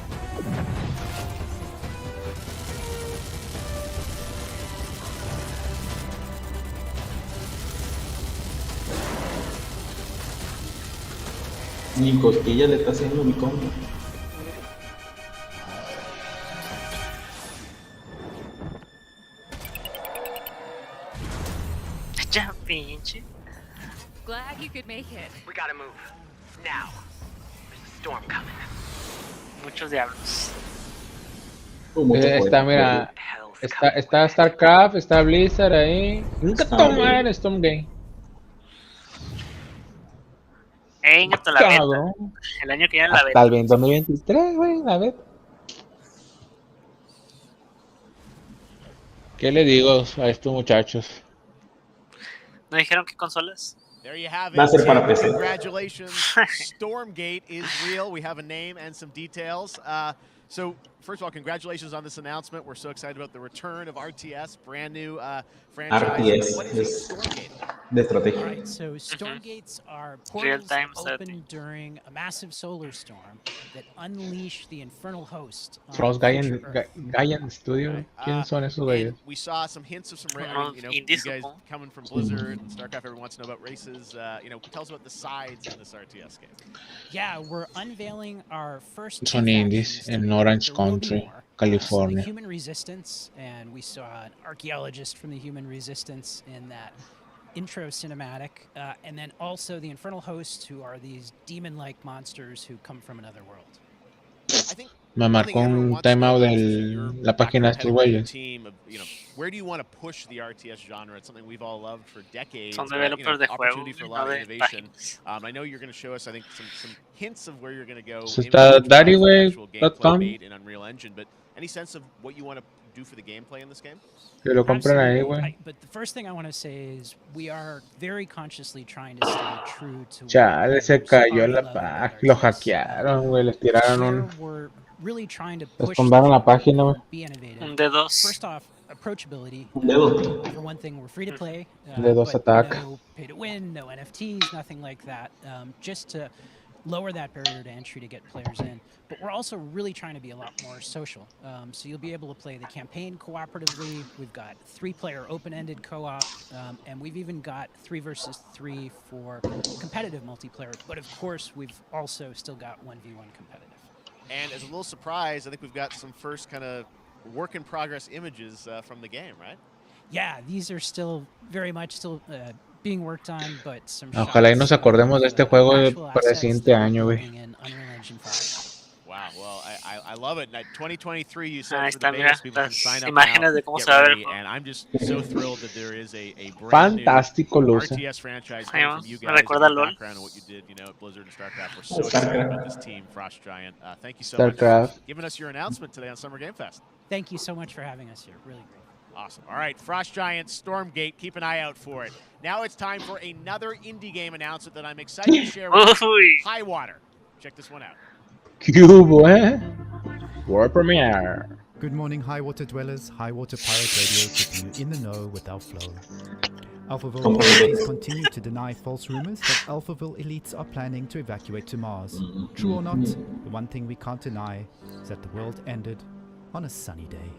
Ni cosquilla le está haciendo mi combo. Ya, pinche. Glad you could make it. We gotta move. Now. There's a storm coming. Muchos diablos. Está, mira, está StarCraft, está Blizzard ahí. Nunca tomar Stormgate. Hasta la beta. El año que viene la beta. Hasta el 2023, güey, la beta. ¿Qué le digo a estos muchachos? ¿No dijeron qué consolas? There you have it. Va a ser para PC. Congratulations. Stormgate is real. We have a name and some details. So, first of all, congratulations on this announcement. We're so excited about the return of RTS, brand new franchise. RTS What is Stormgate? De estrategia. All right, so Stormgates are portals that open during a massive solar storm that unleash the infernal host. Frost Giant Studio. ¿Quiénes son esos güeyes? We saw some hints of some, you guys coming from Blizzard and StarCraft. Everyone wants to know about races. Tell us about the sides in this RTS game. Yeah, we're unveiling our first. Son indies en Orange Country, California. The Human Resistance, and we saw an archaeologist from the Human Resistance in that intro cinematic, and then also the Infernal Hosts, who are these demon-like monsters who come from another world. Me marcó un timeout de la página de estos güeyes. Where do you want to push the RTS genre? It's something we've all loved for decades. Son developers de opportunity juegos, for a lot of de innovation. I know you're going to show us, I think, some hints of where you're going to go. So está DaddyWay.com. In Unreal Engine, but any sense of what you want to do for the gameplay in this game? Que lo compren ahí, güey. But the first thing I want to say is we are very consciously trying to stay true to. Chale, se cayó la página. Lo hackearon, güey. Les tiraron un. Really trying to Les push tumbaron la página, güey. be innovative. Un D2. First off, approachability. For one thing, we're free to play. D2 attack. No pay to win, no NFTs, nothing like that. Just to lower that barrier to entry to get players in. But we're also really trying to be a lot more social. So you'll be able to play the campaign cooperatively. We've got 3-player open-ended co-op, and we've even got 3 versus 3 for competitive multiplayer. But of course, we've also still got 1v1 competitive. And as a little surprise, I think we've got some first kind of work-in-progress images from the game, right? Yeah, these are still very much being worked on, but some Ojalá y nos acordemos de este juego para el siguiente año, güey. Wow, well, I love it. 2023, you said for the Está, Vegas people can sign up imágenes now, de cómo get se va a ver. ready, and I'm just so thrilled that there is a brand Fantástico new luce. RTS franchise coming from you Me guys. recuerda Your LOL. background and what you did, at Blizzard and StarCraft. We're so excited about this team, Frost Giant. Thank you so much for giving us your announcement today on Summer Game Fest. Thank you so much for having us here. Really great. Awesome. All right, Frost Giant, Stormgate, keep an eye out for it. Now it's time for another indie game announcement that I'm excited to share with you. High Water. Check this one out. Cubo, eh? World premiere. Good morning, High Water dwellers. High Water Pirate Radio keeping you in the know with our flow. Alphaville authorities continue to deny false rumors that Alphaville elites are planning to evacuate to Mars. True or not, the one thing we can't deny is that the world ended on a sunny day.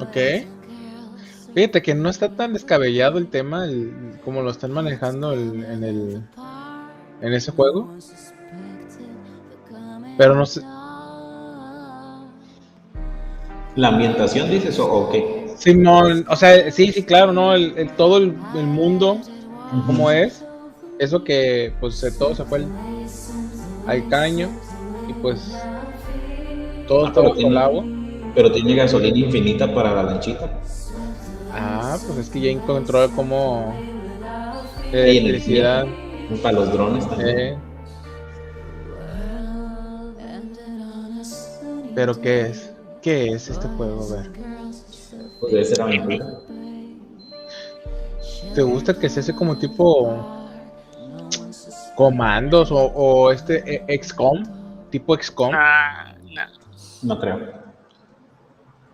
Ok. Fíjate que no está tan descabellado el tema como lo están manejando en ese juego. Pero no sé. ¿La ambientación dices o qué? Sí, no, o sea, sí, claro, no, todo el mundo como es, eso que pues todo se fue al caño y pues todo está bajo el agua. Pero tiene gasolina infinita para la lanchita. Ah, pues es que ya encontró como electricidad para los drones también. Pero ¿qué es este juego? A ver. Pues debe ser aventura. ¿Te gusta que se hace como tipo comandos o XCOM? ¿Tipo XCOM? No creo.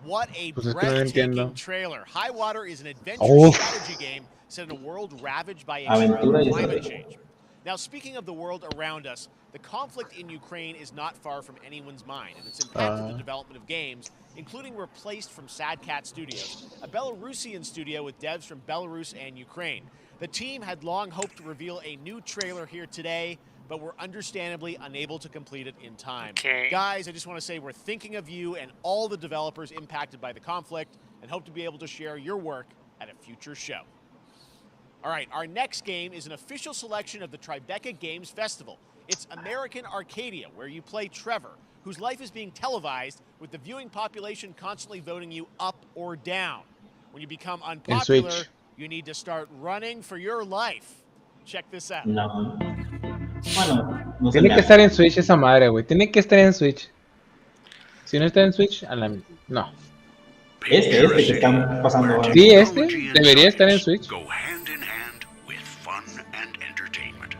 What a Pues es que no entiendo. trailer. High Water is an adventure strategy game set in a world ravaged by extreme climate change. Now, speaking of the world around us, the conflict in Ukraine is not far from anyone's mind, and it's impacted the development of games, including Replaced from Sad Cat Studios, a Belarusian studio with devs from Belarus and Ukraine. The team had long hoped to reveal a new trailer here today, but were understandably unable to complete it in time. Okay. Guys, I just want to say we're thinking of you and all the developers impacted by the conflict and hope to be able to share your work at a future show. All right, our next game is an official selection of the Tribeca Games Festival. It's American Arcadia, where you play Trevor, whose life is being televised with the viewing population constantly voting you up or down. When you become unpopular, you need to start running for your life. Check this out. No. Bueno, no Tiene que estar en Switch esa madre, güey. Tiene que estar en Switch. Si no está en Switch, no. Este que están pasando ahora. Sí, debería estar en Switch. Go hand in hand with fun and entertainment.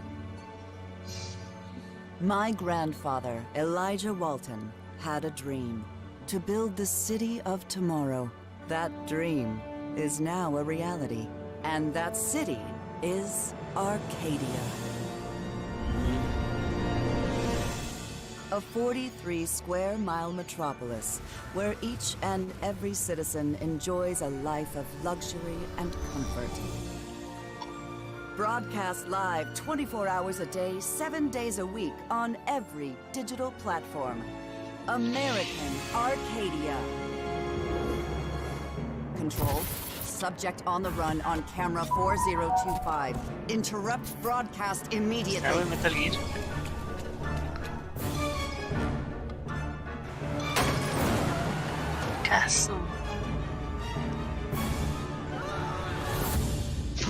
My grandfather, Elijah Walton, had a dream to build the city of tomorrow. That dream is now a reality, and that city is Arcadia. A 43-square-mile metropolis where each and every citizen enjoys a life of luxury and comfort. Broadcast live 24 hours a day, 7 days a week on every digital platform. American Arcadia. Control. Subject on the run on camera 4025. Interrupt broadcast immediately. Castle.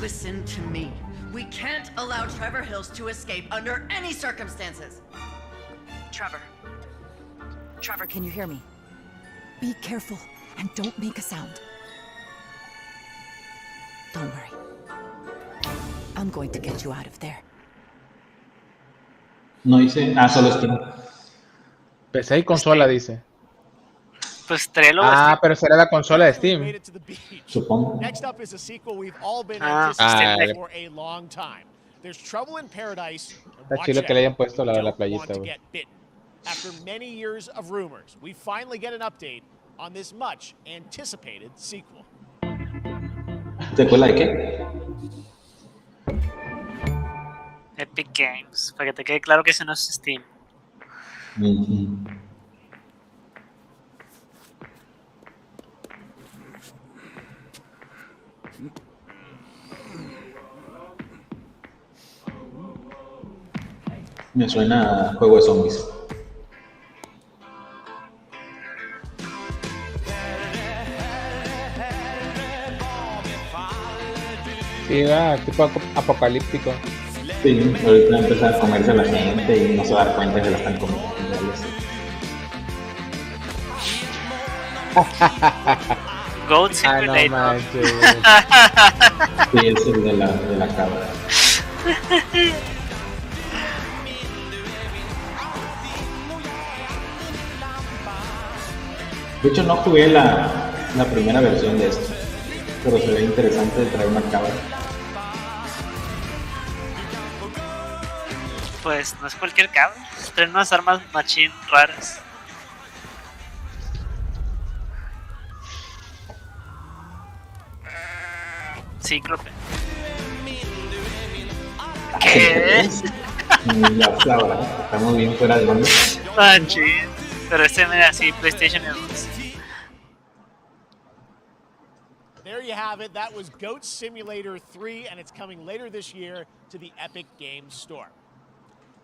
Listen to me. We can't allow Trevor Hills to escape under any circumstances. Trevor. Trevor, can you hear me? Be careful and don't make a sound. Don't worry. I'm going to get you out of there. No dice. Solo Steam. PC y consola, dice. Pues Trello. Pero será la consola de Steam. Supongo. Next up is a sequel we've all been anticipating for a long time. There's Trouble in Paradise. Está chido que le hayan puesto la playita, güey. After many years of rumors, we finally get an update on this much anticipated sequel. ¿Secuela de qué? Epic Games, para que te quede claro que ese no es Steam. Me suena a juego de zombies. Sí, tipo apocalíptico. Sí, ahorita va a empezar a comerse a la gente y no se va a dar cuenta que la están comiendo. Goat Simulator. No manches. Sí, es el de la cabra. De hecho, no jugué la primera versión de esto, pero se ve interesante de traer una cabra. Pues no es cualquier cabra, traen unas armas machín raras. Cíclope. ¿Qué es? La cabra, estamos bien fuera de onda. Machín. Pero mira, así, PlayStation y demás. There you have it. That was Goat Simulator 3, and it's coming later this year to the Epic Games Store.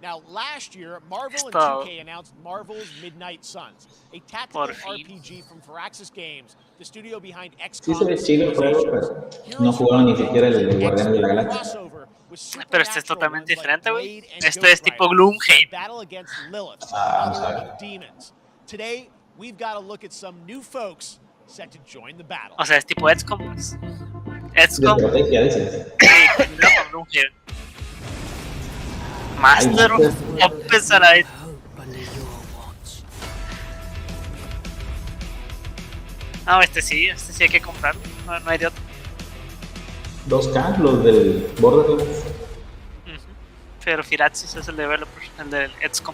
Now, last year, Marvel and 2K announced Marvel's Midnight Suns, a tactical RPG from Firaxis Games, the studio behind XCOM. Sí se ve chido el juego, pero no jugaron ni siquiera el Guardián de la Galaxia. Pero este es totalmente diferente, güey. Este es tipo Gloomhaven. Today, we've got to look at some new folks set to join the battle. O sea, es tipo XCOM. XCOM. De estrategia, dices. Sí, con Gloomhaven. Master of Puppets Alive. No, este sí hay que comprarlo. No hay de otro. 2K, los del Borderlands. Pero Firaxis es el developer, el del XCOM.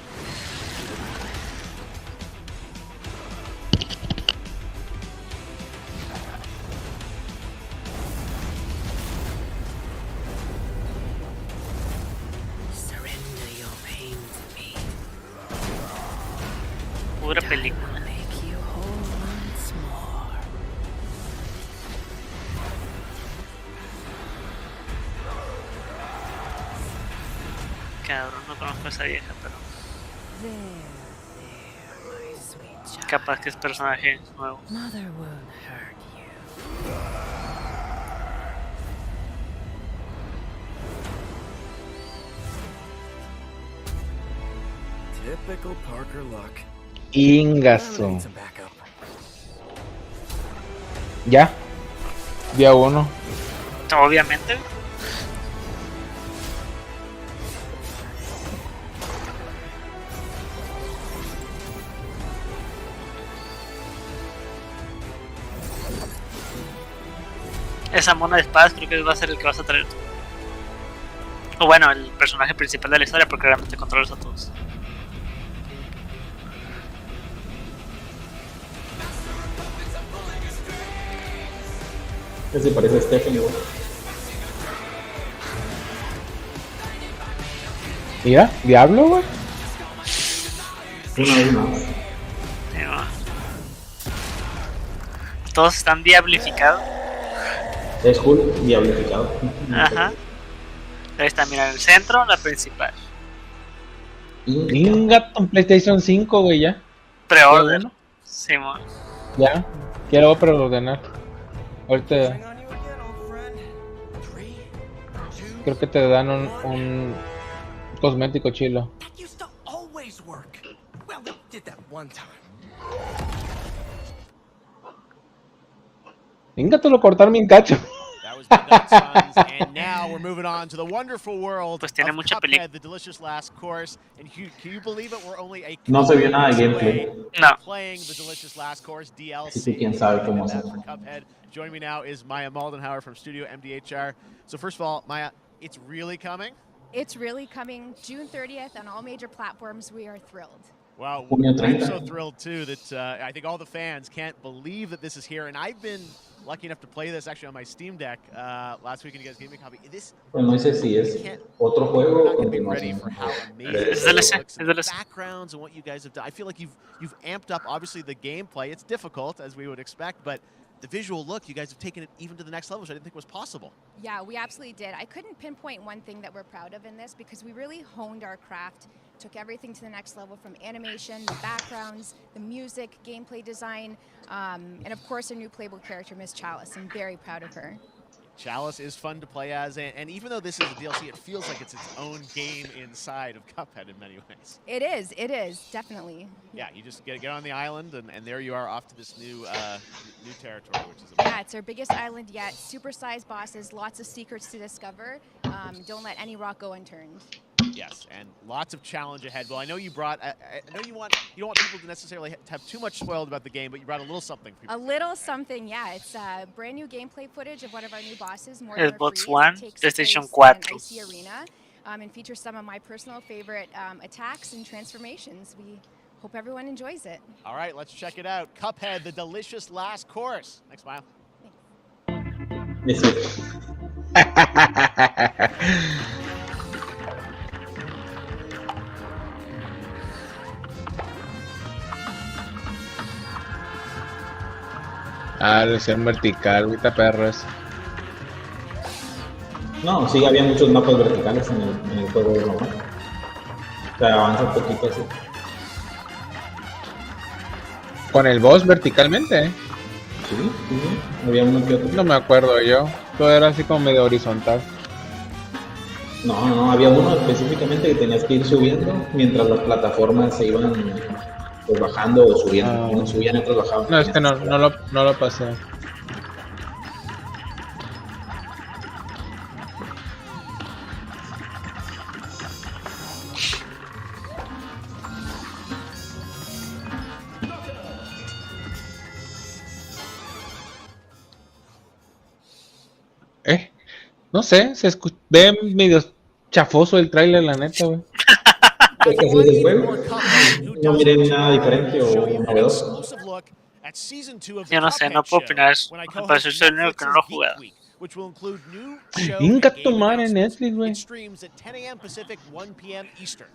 pura película. Cabrón, no conozco a esa vieja, pero capaz que es personaje nuevo. Typical Parker luck. Ingazo. Ya. Día 1. Obviamente. Esa mona de espadas creo que va a ser el que vas a traer tú. O bueno, el personaje principal de la historia, porque realmente controlas a todos. Ese parece a Stephanie, güey. Mira, Diablo, güey. Una vez más. Todos están diablificados. Es full diablificado. Ajá. Ahí está, mira, en el centro, la principal. Ingato en PlayStation 5, güey, ya. Pre-order. Simón. Ya. Quiero preordenar. Ahorita. Creo que te dan un cosmético chilo. Ingato lo cortaron bien cacho. And now we're moving on to the wonderful world pues tiene of mucha Cuphead, the delicious last course. And can you believe it? We're only a No se vio nada de gameplay. No. Playing the delicious last course DLC. Así que quién sabe cómo se for Cuphead. Joining me now is Maya Moldenhauer from Studio MDHR. So first of all, Maya, it's really coming. It's really coming June 30th on all major platforms. We are thrilled. Wow, Junio I'm 30. so thrilled too that I think all the fans can't believe that this is here. And I've been lucky enough to play this actually on my Steam Deck last week, and you guys gave me a copy. This Pues no sé si es otro juego o ready for continuación. how amazing Es it DLC, looks, es and the DLC. backgrounds and what you guys have done. I feel like you've amped up obviously the gameplay. It's difficult as we would expect, but the visual look, you guys have taken it even to the next level, which I didn't think was possible. Yeah, we absolutely did. I couldn't pinpoint one thing that we're proud of in this because we really honed our craft, took everything to the next level from animation, the backgrounds, the music, gameplay design, and of course our new playable character, Miss Chalice. I'm very proud of her. Chalice is fun to play as, and even though this is a DLC, it feels like it's its own game inside of Cuphead in many ways. It is, definitely. Yeah, you just get on the island, and there you are off to this new new territory, which is Yeah, it's our biggest island yet. Super-sized bosses, lots of secrets to discover. Don't let any rock go unturned. Yes, and lots of challenge ahead. Well, I know you brought. I know you don't want people to necessarily have too much spoiled about the game, but you brought a little something for people. A little something, yeah. It's brand new gameplay footage of one of our new bosses, Xbox Freeze, One, that takes PlayStation place in 4. an icy arena, and features some of my personal favorite attacks and transformations. We hope everyone enjoys it. All right, let's check it out. Cuphead, the delicious last course. Next smile. Ah, versión vertical, ahorita perros. No, sí, había muchos mapas verticales en el juego normal. O sea, avanza un poquito así. Con el boss verticalmente, Sí, había uno que otro. No me acuerdo yo. Todo era así como medio horizontal. No, había uno específicamente que tenías que ir subiendo mientras las plataformas se iban pues, bajando o subiendo. Unos subían y otros bajaban. No, es que no lo pasé. No sé, ve medio chafoso el tráiler, la neta, güey. Es que así es el juego. No miré nada diferente o novedoso. Yo no sé, no puedo opinar. Al parecer soy el único que no lo ha jugado. Inga tu madre en Netflix, güey. Streams at 10 a.m. Pacific, 1 p.m. Eastern.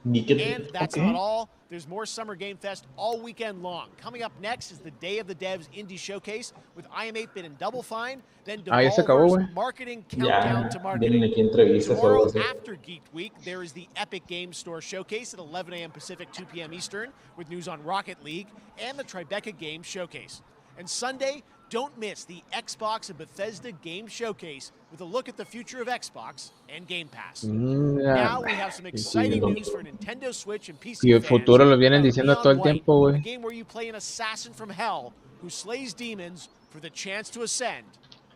And that's not all. There's more Summer Game Fest all weekend long. Coming up next is the Day of the Devs Indie Showcase with I Am 8-Bit and Double Fine, then ya se acabó, Devolver's güey. Marketing Countdown to Vienen Marketing. aquí entrevistas o algo Tomorrow, así. after Geek Week, there is the Epic Game Store Showcase at 11 a.m. Pacific, 2 p.m. Eastern, with news on Rocket League and the Tribeca Game Showcase. And Sunday, don't miss the Xbox and Bethesda Game Showcase with a look at the future of Xbox and Game Pass. Now we have some exciting news for Nintendo Switch and PC Y el fans. futuro lo vienen about diciendo Neon todo el White, tiempo, a güey. game where you play an assassin from hell who slays demons for the chance to ascend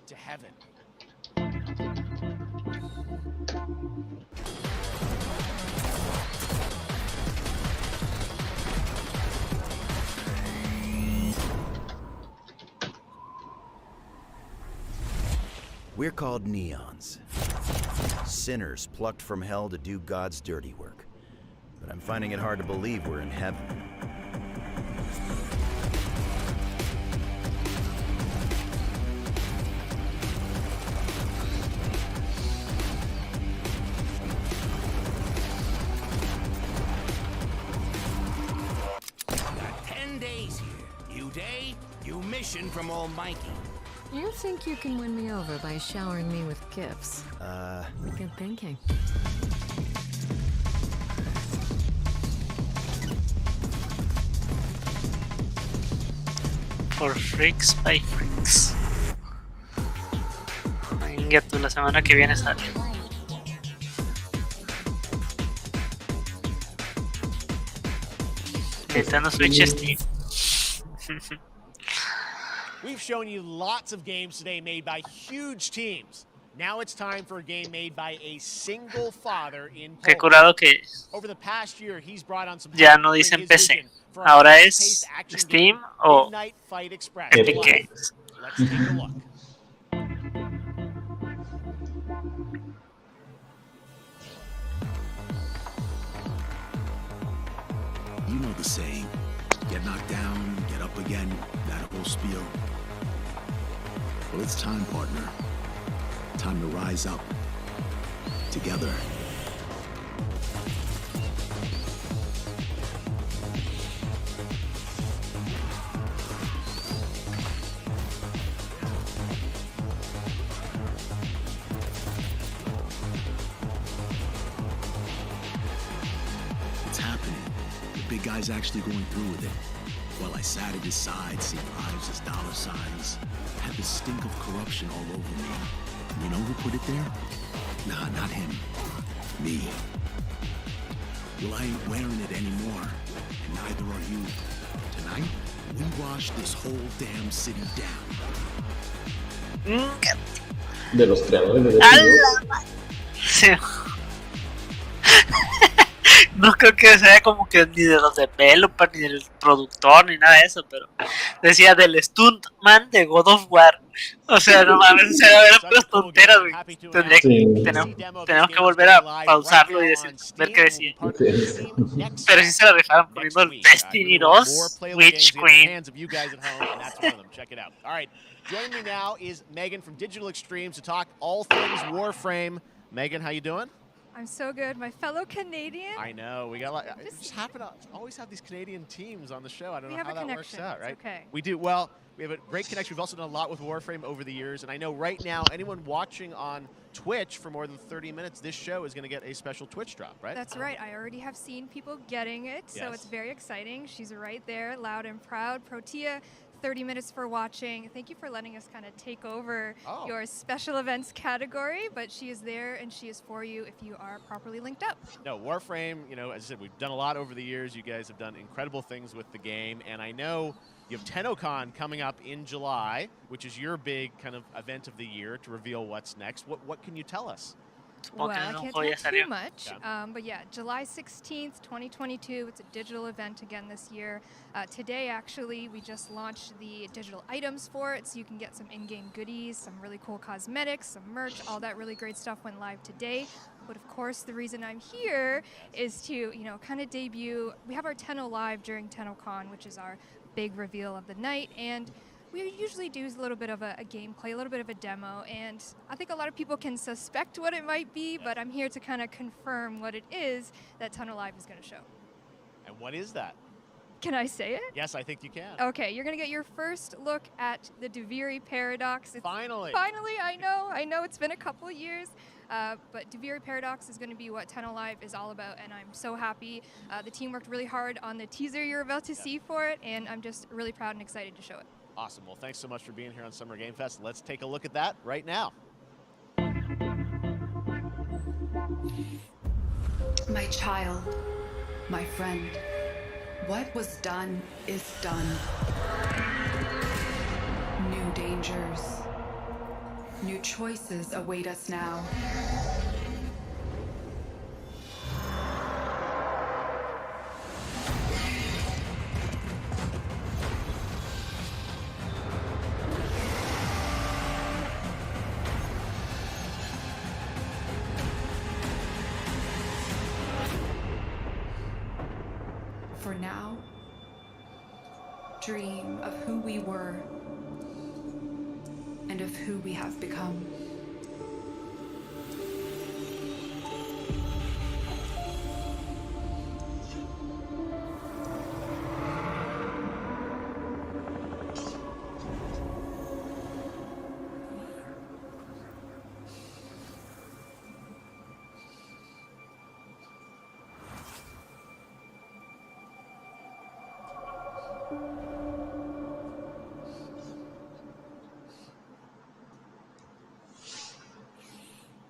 to heaven. We're called neons. Sinners plucked from hell to do God's dirty work. But I'm finding it hard to believe we're in heaven. Got 10 days here. New day, new mission from Almighty. You think you can win me over by showering me with gifts? Good thinking. For freaks by freaks. Venga tú, la semana que viene sale. Nintendo Switch Steam. We've shown you lots of games today made by huge teams. Now it's time for a game made by a single father in Qué Poland. curado que Over the past year, he's brought on some ya no dicen PC. Ahora es Steam o Epic Games. Let's take a look. You know the saying, get knocked down, get up again, that whole spiel. Well, it's time, partner. Time to rise up. Together. It's happening. The big guy's actually going through with it. While I sat at his side, seeing lives as dollar signs, had the stink of corruption all over me. You know who put it there? Nah, not him. Me. Well, I ain't wearing it anymore, and neither are you. Tonight, we wash this whole damn city down. De los creadores de Destiny 2. Sí. No creo que sea como que ni de los developers, ni del productor, ni nada de eso, pero decía del stuntman de God of War. O sea, no mames, o sea, eran puras tonteras, güey. Tenemos que volver a pausarlo y decir, ver qué decía. Pero sí se la rifaron poniendo el Destiny 2, Witch Queen. Check it out. All right, joining me now is Megan from Digital Extremes to talk all things Warframe. Megan, how you doing? I'm so good. My fellow Canadian. I know. We got just happen to always have these Canadian teams on the show. I don't know how that works out, right? Okay. We do. Well, we have a great connection. We've also done a lot with Warframe over the years. And I know right now, anyone watching on Twitch for more than 30 minutes, this show is going to get a special Twitch drop, right? That's right. I already have seen people getting it. So Yes. it's very exciting. She's right there, loud and proud. Protea, 30 minutes for watching. Thank you for letting us kind of take over your special events category, but she is there and she is for you if you are properly linked up. No, Warframe, you know, as I said, we've done a lot over the years. You guys have done incredible things with the game. And I know you have TennoCon coming up in July, which is your big kind of event of the year to reveal what's next. What can you tell us? Well, I can't tell too much, but yeah, July 16th, 2022, it's a digital event again this year. Today, actually, we just launched the digital items for it, so you can get some in-game goodies, some really cool cosmetics, some merch, all that really great stuff went live today. But of course, the reason I'm here is to, you know, kind of debut. We have our Tenno Live during TennoCon, which is our big reveal of the night, and we usually do a little bit of a gameplay, a little bit of a demo, and I think a lot of people can suspect what it might be, but I'm here to kind of confirm what it is that Tunnel Live is going to show. And what is that? Can I say it? Yes, I think you can. Okay, you're going to get your first look at the Duviri Paradox. Finally! Finally, I know it's been a couple of years, but Duviri Paradox is going to be what Tunnel Live is all about, and I'm so happy. The team worked really hard on the teaser you're about to see for it, and I'm just really proud and excited to show it. Awesome. Well, thanks so much for being here on Summer Game Fest. Let's take a look at that right now. My child, my friend, what was done is done. New dangers, new choices await us now. For now, dream of who we were and of who we have become.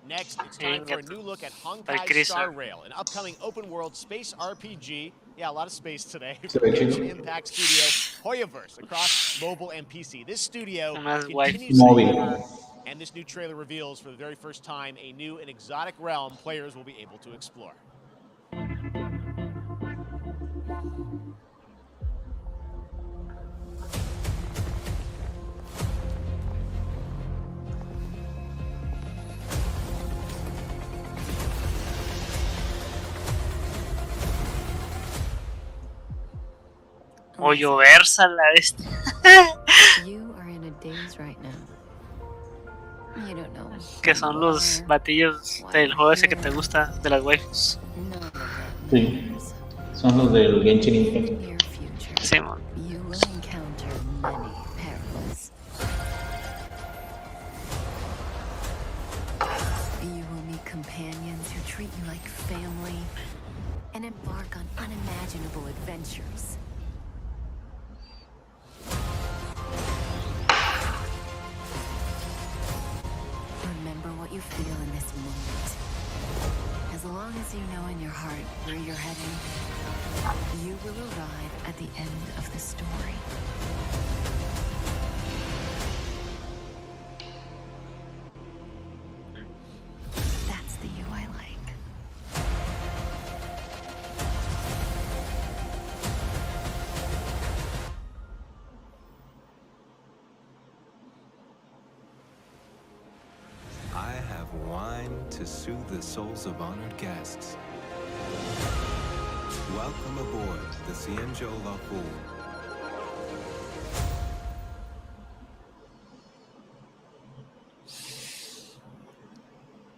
Next, it's time for a new look at Honkai Star Rail, an upcoming open-world space RPG. Yeah, a lot of space today. Genshin Impact Studio Hoyoverse across mobile and PC. This studio continues to deliver, and this new trailer reveals for the very first time a new and exotic realm players will be able to explore. Hoyoverse la este. You are in a daze right now. You don't know. Que son los batillos del juego ese que te gusta, de las waifus. Sí, son los del Genshin Impact. Sí, man. You will encounter many perils. You will meet companions who treat you like family and embark on unimaginable adventures. Remember what you feel in this moment. As long as you know in your heart where you're heading, you will arrive at the end of the story. That's the you I like. I have wine to soothe the souls of honored guests. Welcome aboard the Cienjo La Fool.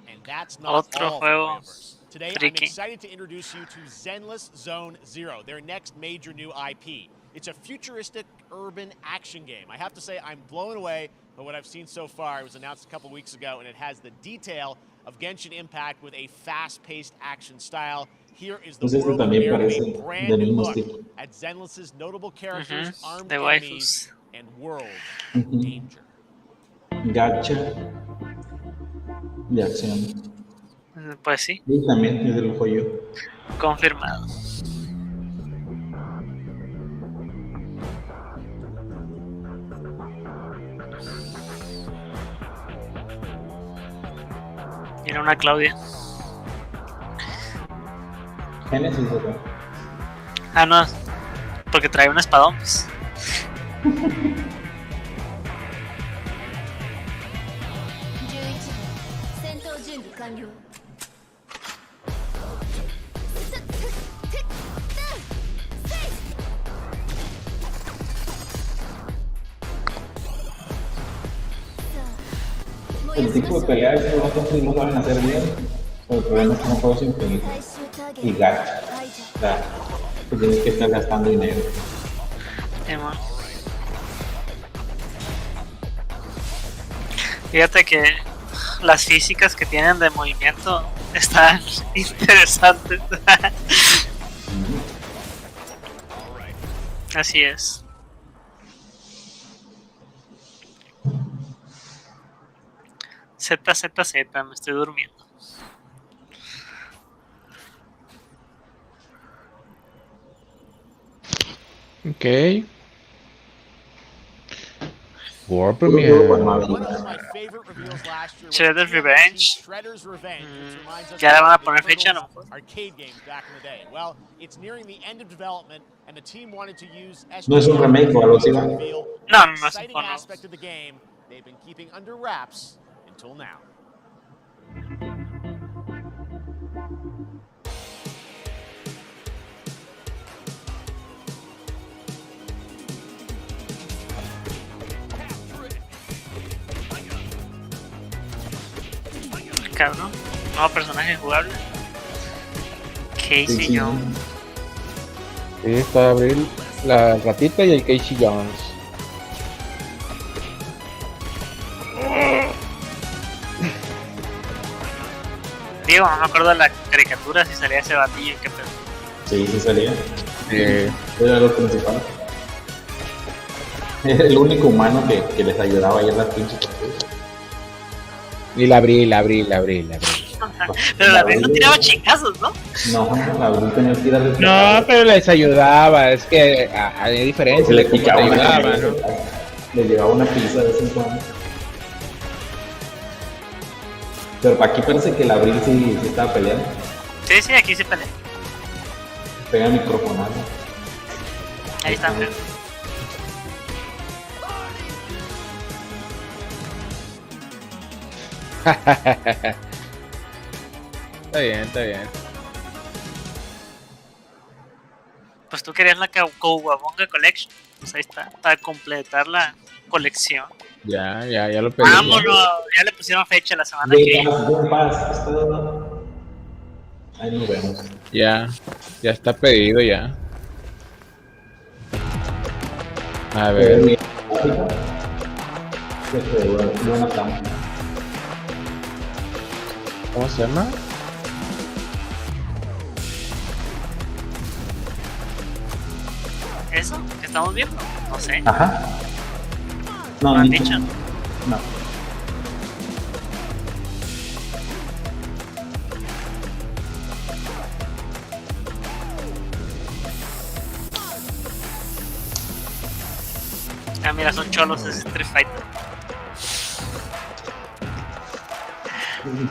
And that's not Otro all. juego Today, friki. I'm excited to introduce you to Zenless Zone Zero, their next major new IP. It's a futuristic urban action game. I have to say, I'm blown away by what I've seen so far. It was announced a couple weeks ago, and it has the detail of Genshin Impact with a fast-paced action style. Here is the world premiere of a brand new look at Zenless's notable characters, armed de enemies, waifus. and world danger. Gacha de acción. Pues sí, Y también es del Hoyo. confirmado. Mira una Claudia. Genesis, ¿verdad? Ah, no, porque trae un espadón. Pues. el tipo de peleas que no saben hacer bien, pero el problema es que son juegos infinitos y gacha. O sea, que tienes que estar gastando dinero. Fíjate que las físicas que tienen de movimiento están interesantes. Así es. ZZZ, me estoy durmiendo. Ok. World Premiere. Shredder's Revenge. Ya le van a poner fecha, ¿no? No es un remake o algo así, ¿no? No, no es un juego. Cabrón, nuevo personaje jugable. Casey Jones. Sí, está Abril, la ratita y el Casey Jones. Digo, no me acuerdo de la caricatura si salía ese batillo, qué pedo. Sí, sí salía. Era lo principal. Era el único humano que les ayudaba ahí en las pinches tortugas. Y la Abril. Pero la Abril no tiraba chingazos, ¿no? No, la Abril tenía que tirar. No, pero les ayudaba, es que hay diferencia. Le picaba una ayudaba, ¿no? Le llevaba una pizza de vez en cuando. Pero aquí parece que la Abril sí estaba peleando. Sí, aquí se pelea. Pega el micrófono. Ahí está. Está bien. Pues tú querías la Kowabonga Collection. Pues ahí está, para completar la colección. Ya lo pedí. Vámonos, ya le pusieron fecha la semana que viene. Ahí nos vemos. Ya está pedido ya. A ver. ¿Cómo se llama? ¿Eso? ¿Que estamos viendo? No sé. Ajá. No, han dicho. No. Ah, mira, son cholos, es Street Fighter.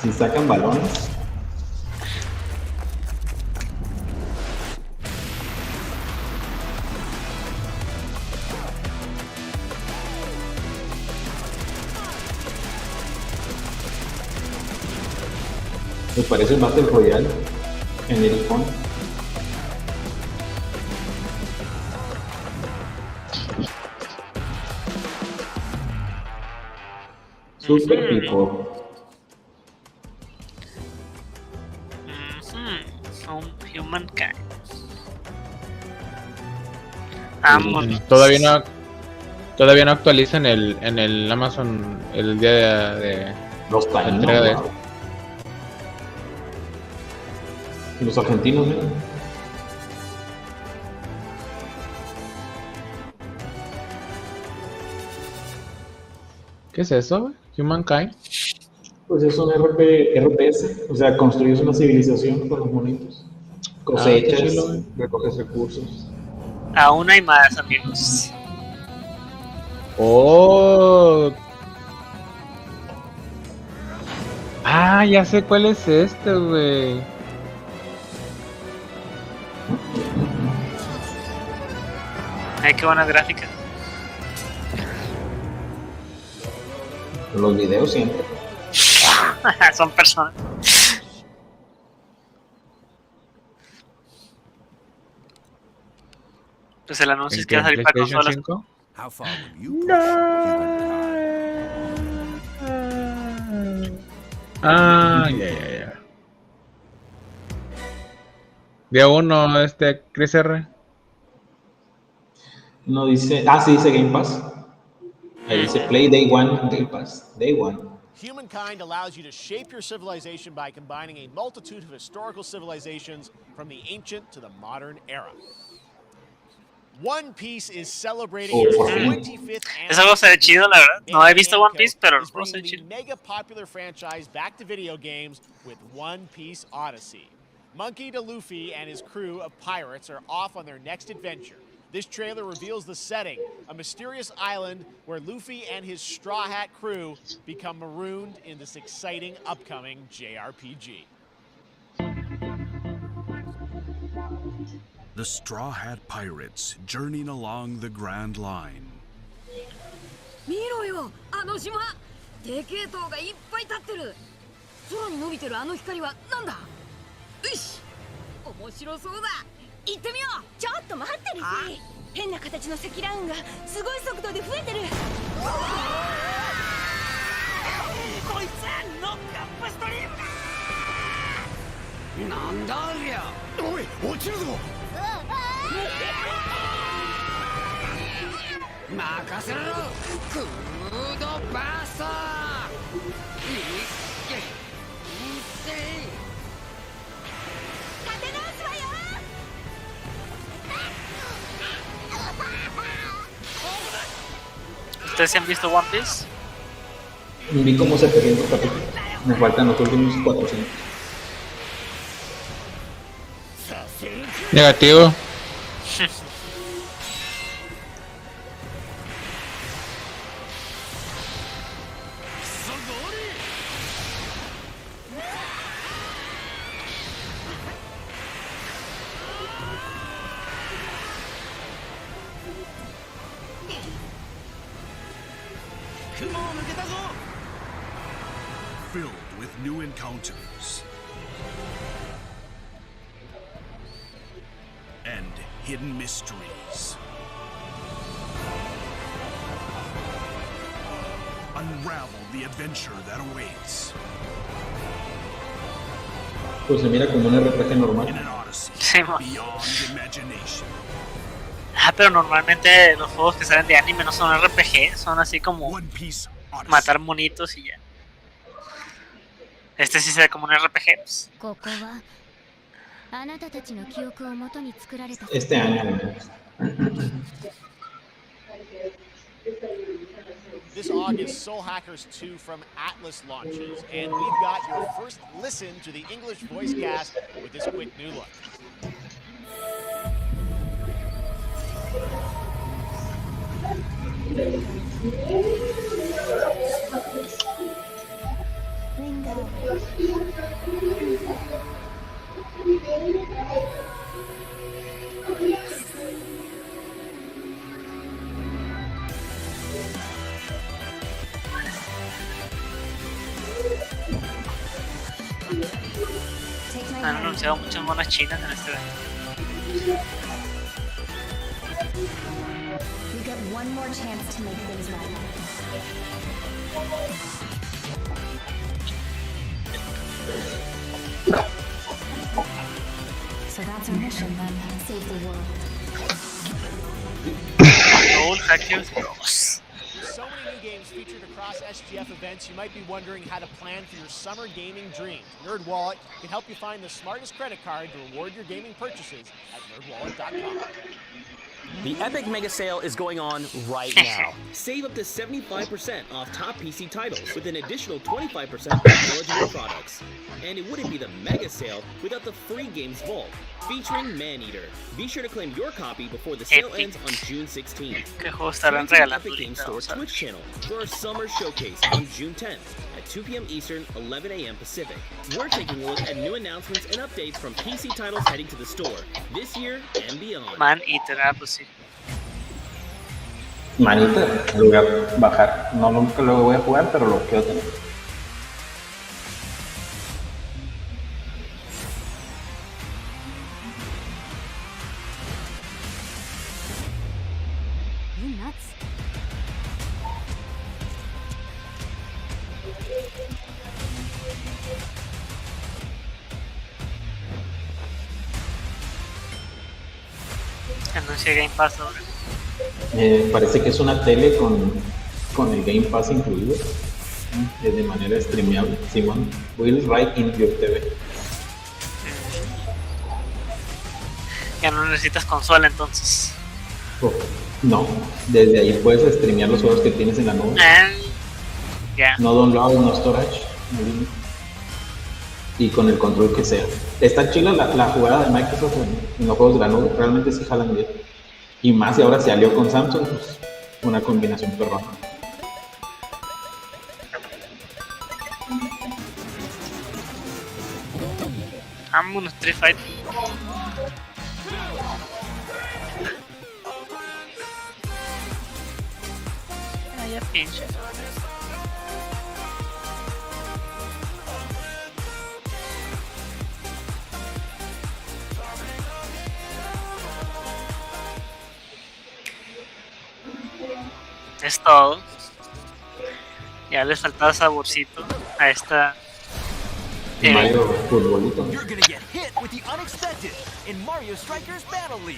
Si sacan balones. Me parece el Battle Royale en el iPhone. Super Pico. Humankind. Todavía no actualizan en el Amazon el día de los entrega de esto. Los argentinos, ¿no? ¿Qué es eso? Humankind. Pues es un RPS, o sea, construyes una civilización con los monitos. Cosechas, recoges recursos. Aún hay más, amigos. Oh. Ah, ya sé cuál es este, güey. Ay, qué buenas gráficas. Los videos siempre. Son personas. Pues el anuncio es que va a salir para consolas. Ah, ya. Día 1, Chris R. No dice, sí dice Game Pass. Ahí dice Play Day One, Game Pass, Day One. Humankind allows you to shape your civilization by combining a multitude of historical civilizations from the ancient to the modern era. One Piece is celebrating its 25th Esa cosa de chido, la verdad. No he visto One Piece, pero no sé chido. Mega popular franchise back to video games with One Piece Odyssey. Monkey D. Luffy and his crew of pirates are off on their next adventure. This trailer reveals the setting, a mysterious island where Luffy and his Straw Hat crew become marooned in this exciting upcoming JRPG. The Straw Hat Pirates journeying along the Grand Line. 見ろよ、あの島。でけえ塔がいっぱい立ってる。空に伸びてるあの光はなんだ？よし、面白そうだ。行ってみよう。ちょっと待ってるぜ。変な形の積乱雲がすごい速度で増えてる。こいつはノックアップストリームだ。なんだありゃ。おい、落ちるぞ。任せろ。クードバースト。¿Ustedes se han visto One Piece? Vi como 700 capítulos. Me faltan los últimos 400. Negativo. Filled with new encounters and hidden mysteries. Unravel the adventure that awaits. Pues se mira como un RPG normal. Sí, pero normalmente los juegos que salen de anime no son RPG, son así como matar monitos y ya. Este sí se ve como un RPG. Pues. Este año. This August, Soul Hackers 2 from Atlas launches, and we've got your first listen to the English voice cast with this quick new look. Han anunciado muchas monas chinas en este evento. You get one more chance to make things right. So that's our mission then, save the world. Old Hackers. With so many new games featured across SGF events, you might be wondering how to plan for your summer gaming dreams. NerdWallet can help you find the smartest credit card to reward your gaming purchases at nerdwallet.com. The Epic Mega Sale is going on right now. Save up to 75% off top PC titles with an additional 25% off eligible products. And it wouldn't be the Mega Sale without the free games vault, featuring Maneater. Be sure to claim your copy before the sale ends on June 16th. Estarán Stream to the regalando Epic Games ahorita, Store Twitch channel for our summer showcase on June 10th at 2 p.m. Eastern, 11 a.m. Pacific. We're taking a look at new announcements and updates from PC titles heading to the store this year and beyond. Man-Eater, pues sí. Manita, lo voy a bajar. No, nunca lo voy a jugar, pero lo quiero tener. You nuts? Sí, Game Pass ahora. Parece que es una tele con el Game Pass incluido, de manera streameable. Simón, will right in your TV. Ya no necesitas consola entonces. No, desde ahí puedes streamear los juegos que tienes en la nube. Ya. No download, no storage. Y con el control que sea. Está chila la jugada de Microsoft en los juegos de la nube. Realmente sí jalan bien. Y más, y ahora se alió con Samsung, pues una combinación perrona. Vámonos, Street Fighter. Ya pinche. Es todo. Ya le faltaba saborcito a esta. Mario Futbolito. You're gonna get hit with the unexpected in Mario Strikers Battle League.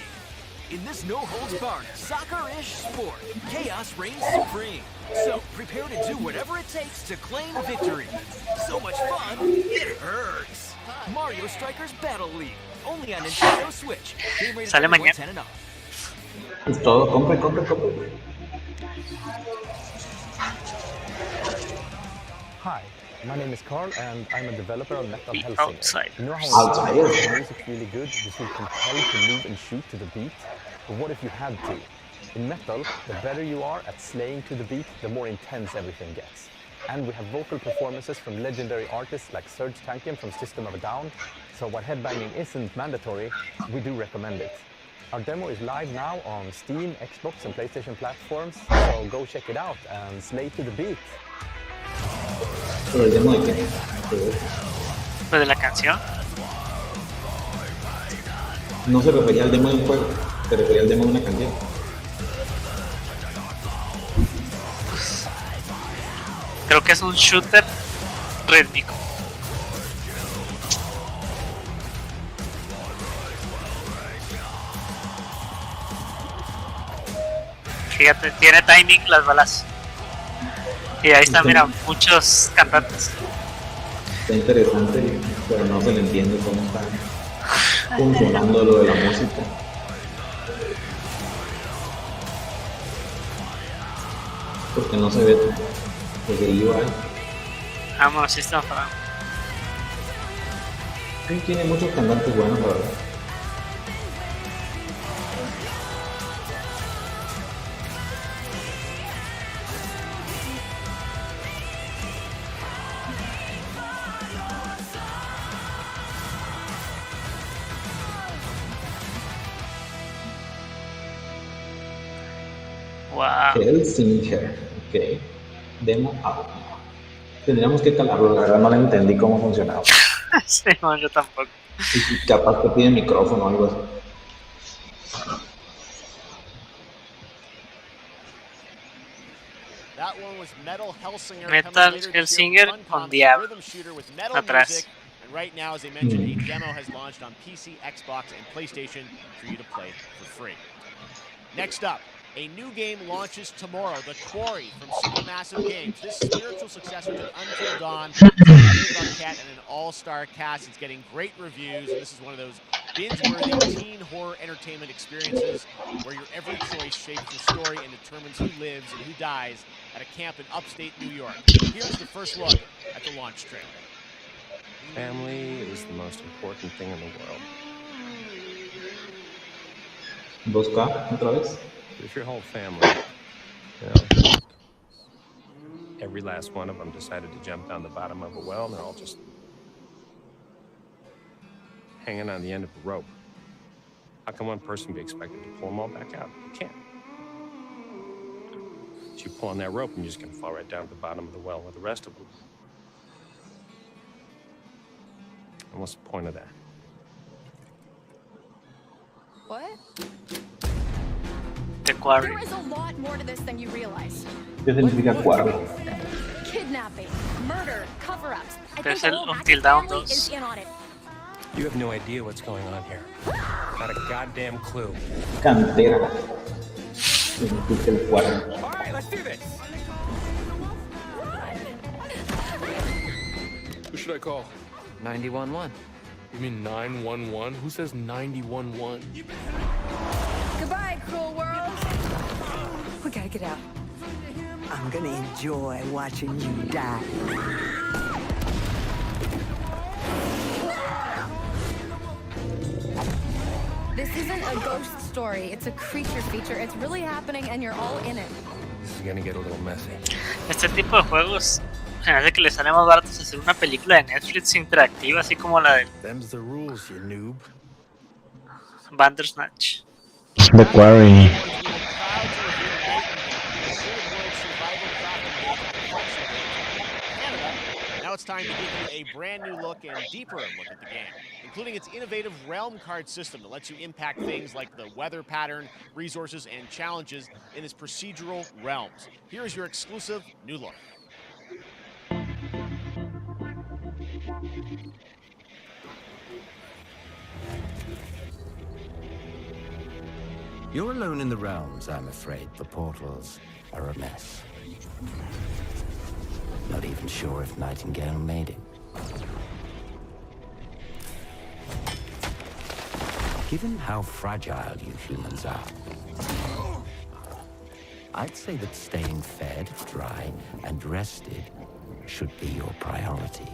In this no-holds-barred, soccer-ish sport, chaos reigns supreme. So prepare to do whatever it takes to claim victory. So much fun, it hurts. Mario Strikers Battle League, only on Nintendo Switch. Game rated Sale mañana. 10 and up. Es todo, compre. Hi, my name is Carl and I'm a developer on Metal Hellsinger. Outside. You know how when the music's really good, you feel compelled to move and shoot to the beat? But what if you had to? In Metal, the better you are at slaying to the beat, the more intense everything gets. And we have vocal performances from legendary artists like Serge Tankian from System of a Down, so while headbanging isn't mandatory, we do recommend it. Our demo is live now on Steam, Xbox and PlayStation platforms, so go check it out and slay to the beat. ¿Pero el demo de qué? ¿Lo de la canción? No se refería al demo de un juego, se refería al demo de una canción. Creo que es un shooter rítmico. Fíjate, tiene timing las balas. Y ahí está, mira, muchos cantantes. Está interesante, pero no se le entiende cómo está funcionando lo de la música. Porque no se ve desde el UI. Vamos, sí está enfadado. Sí, tiene muchos cantantes buenos, la verdad. Wow. Hellsinger, ok. Demo out. Tendríamos que calarlo, la verdad no le entendí cómo funcionaba. Sí, no, yo tampoco. Y capaz que tiene micrófono o algo así. Metal Hellsinger con Diablo atrás. And right now, as I mentioned, a demo has launched on PC, Xbox, and PlayStation for you to play for free. Next up, a new game launches tomorrow, The Quarry from Supermassive Games. This spiritual successor to Until Dawn, David Arquette and an all-star cast. It's getting great reviews, and this is one of those binge-worthy teen horror entertainment experiences where your every choice shapes the story and determines who lives and who dies at a camp in upstate New York. Here's the first look at the launch trailer. Family is the most important thing in the world. 2K, otra vez. If your whole family, you know, every last one of them decided to jump down the bottom of a well, and they're all just hanging on the end of a rope. How can one person be expected to pull them all back out? You can't. So you pull on that rope and you're just going to fall right down to the bottom of the well with the rest of them. And what's the point of that? What? The Quarry. There is a lot more to this than you realize. ¿Qué significa Quarry? Kidnapping, murder, cover-ups. I There's think the el whole Until Hackett Dawn family 2. is in on it. You have no idea what's going on here. Not a goddamn clue. Cantera. El cuarto. All right, let's do this. Who should I call? 911. You mean 911? Who says 911? Goodbye, cruel world. We gotta get out. I'm gonna enjoy watching you die. This isn't a ghost story, it's a creature feature. It's really happening and you're all in it. This is gonna get a little messy. Este tipo de juegos se me hace que le sale más barato hacer una película de Netflix interactiva, así como la de Them's the rules, you noob. Bandersnatch. The Quarry. Now it's time to give you a brand new look and deeper look at the game, including its innovative realm card system that lets you impact things like the weather pattern, resources, and challenges in its procedural realms. Here is your exclusive new look. You're alone in the realms, I'm afraid. The portals are a mess. Not even sure if Nightingale made it. Given how fragile you humans are, I'd say that staying fed, dry, and rested should be your priority.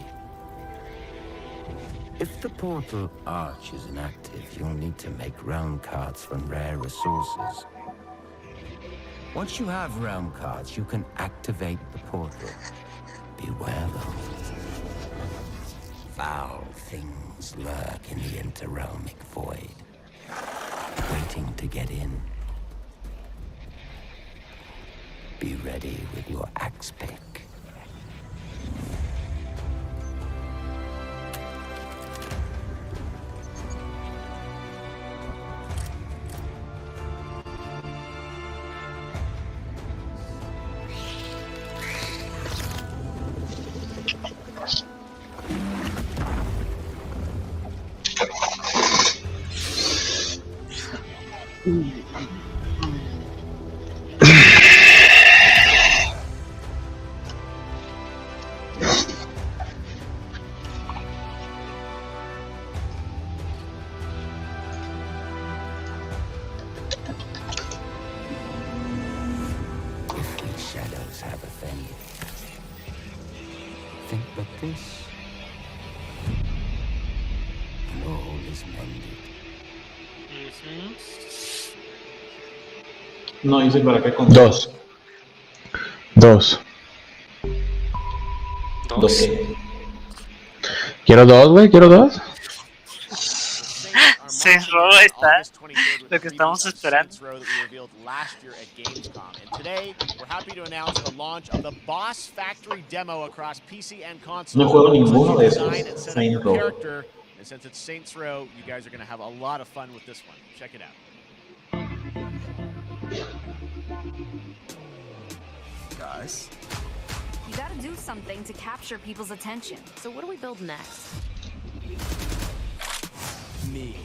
If the portal arch is inactive, you'll need to make realm cards from rare resources. Once you have realm cards, you can activate the portal. Beware though. Foul things lurk in the interrealmic void, waiting to get in. Be ready with your axe pick. No dice para qué con Dos. ¿Dos qué? Quiero dos, güey, quiero dos. Saints Row está lo que estamos esperando. No juego ninguno de esos Saints Row. And since it's Saints Row, you guys are going to have a lot of fun with this one. Check it out. Guys? You gotta do something to capture people's attention. So what do we build next? Me.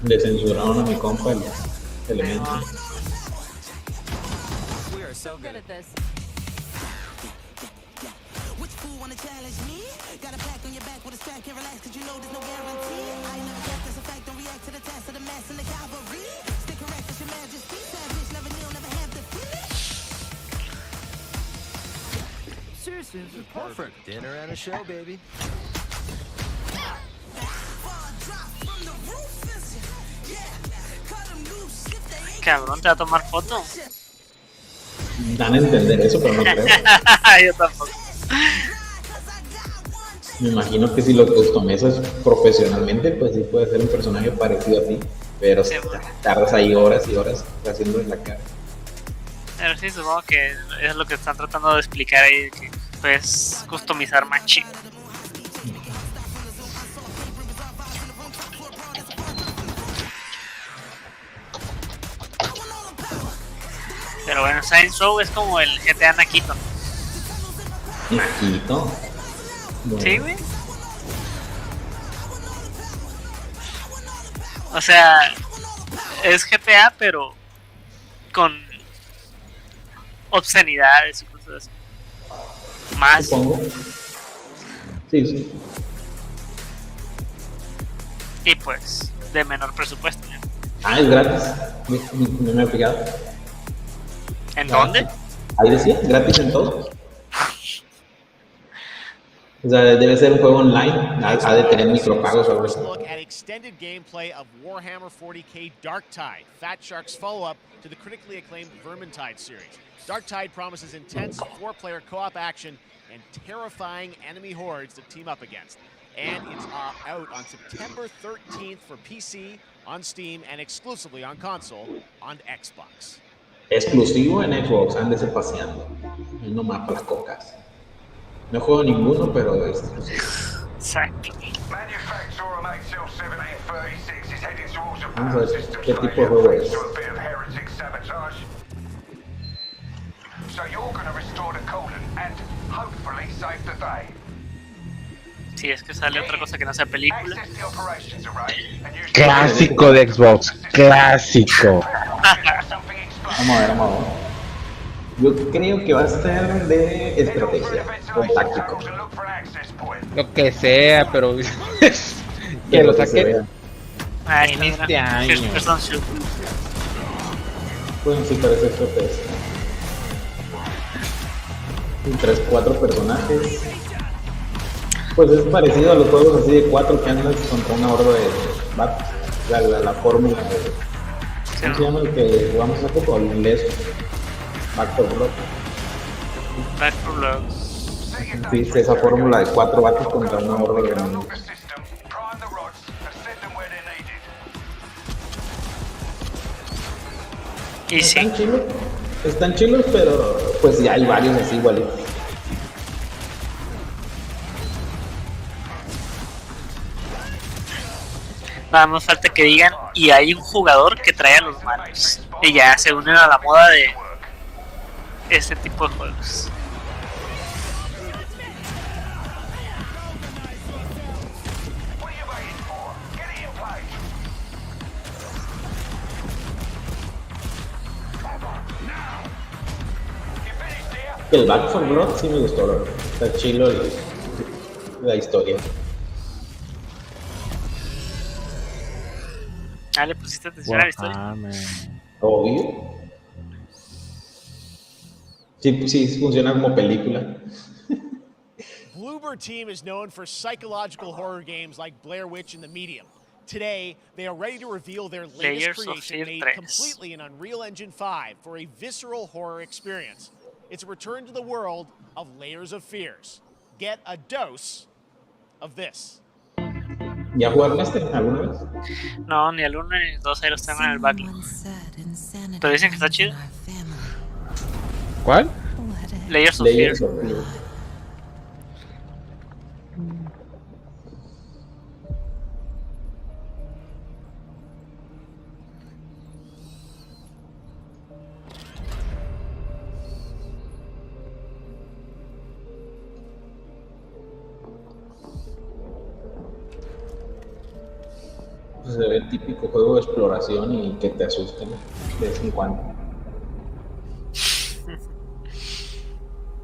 Le censuraron a mi compa el elemento. We are so good at this. Which fool wanna challenge me? Got a pack on your back with a stack, can't relax, cause you know there's no guarantee. I never get this effect, don't react to the test of the mass and the cavalry. Stay correct, it's your majesty. Savage, never kneel, never have to feel it. Seriously, this is perfect. Dinner and a show, baby. Cabrón, ¿te va a tomar foto? Dan a entender eso, pero no creo. Yo tampoco. Me imagino que si lo customizas profesionalmente, pues sí puede ser un personaje parecido a ti, pero tardas ahí horas y horas haciendo en la cara. Pero sí, supongo que es lo que están tratando de explicar ahí, que puedes customizar más chido. Pero bueno, Saints Row es como el GTA Naquito. Naquito. Bueno. Sí, güey. O sea, es GTA, pero con obscenidades y cosas así. Más. Supongo. Sí. Y pues, de menor presupuesto, ¿no? Ah, es gratis. No me he fijado. ¿En dónde? Ahí decía, gratis en todo. O sea, debe ser un juego online, ha de tener micropagos o algo así. Look at extended gameplay of Warhammer 40k Darktide, Fat Shark's follow-up to the critically acclaimed Vermintide series. Darktide promises intense 4-player co-op action and terrifying enemy hordes to team up against. And it's out on September 13th for PC, on Steam, and exclusively on console on Xbox. Exclusivo en Xbox, ándese paseando. Es nomás para las cocas. No juego ninguno, pero es exclusivo. Exacto. Vamos a ver qué tipo de juego es. Si es que sale otra cosa que no sea película. Clásico de Xbox, clásico. Vamos a ver. Yo creo que va a ser de estrategia o táctico. Lo que sea, pero que lo saquen en este año. Bueno, sí parece FPS. 3-4 personajes. Pues es parecido a los juegos así de 4 que andas contra una horda de vatos. La fórmula de... ¿Cómo se llama el que jugamos hace poco? El inglés. Back 4 Blood. Back 4 Blood. Sí, esa fórmula de 4 vatos contra una horda de enemigos. Y sí. Están chilos, pero pues ya hay varios así igualitos. Nada más falta que digan, y hay un jugador que trae a los malos. Y ya se unen a la moda de este tipo de juegos. El Back 4 Blood sí me gustó, ¿no? Está chilo la historia. Ah, le pusiste atención a la historia. Obvio. Sí, funciona como película. Bloober Team is known for psychological horror games like Blair Witch and The Medium. Today, they are ready to reveal their latest creation made completely in Unreal Engine 5 for a visceral horror experience. It's a return to the world of Layers of Fears. Get a dose of this. ¿Ya jugaron alguna vez? No, ni el 1 ni el 2 ahí los tengo en el backlog. Pero dicen que está chido. ¿Cuál? Layers of Fear. Se ve el típico juego de exploración y que te asusten de vez en cuando.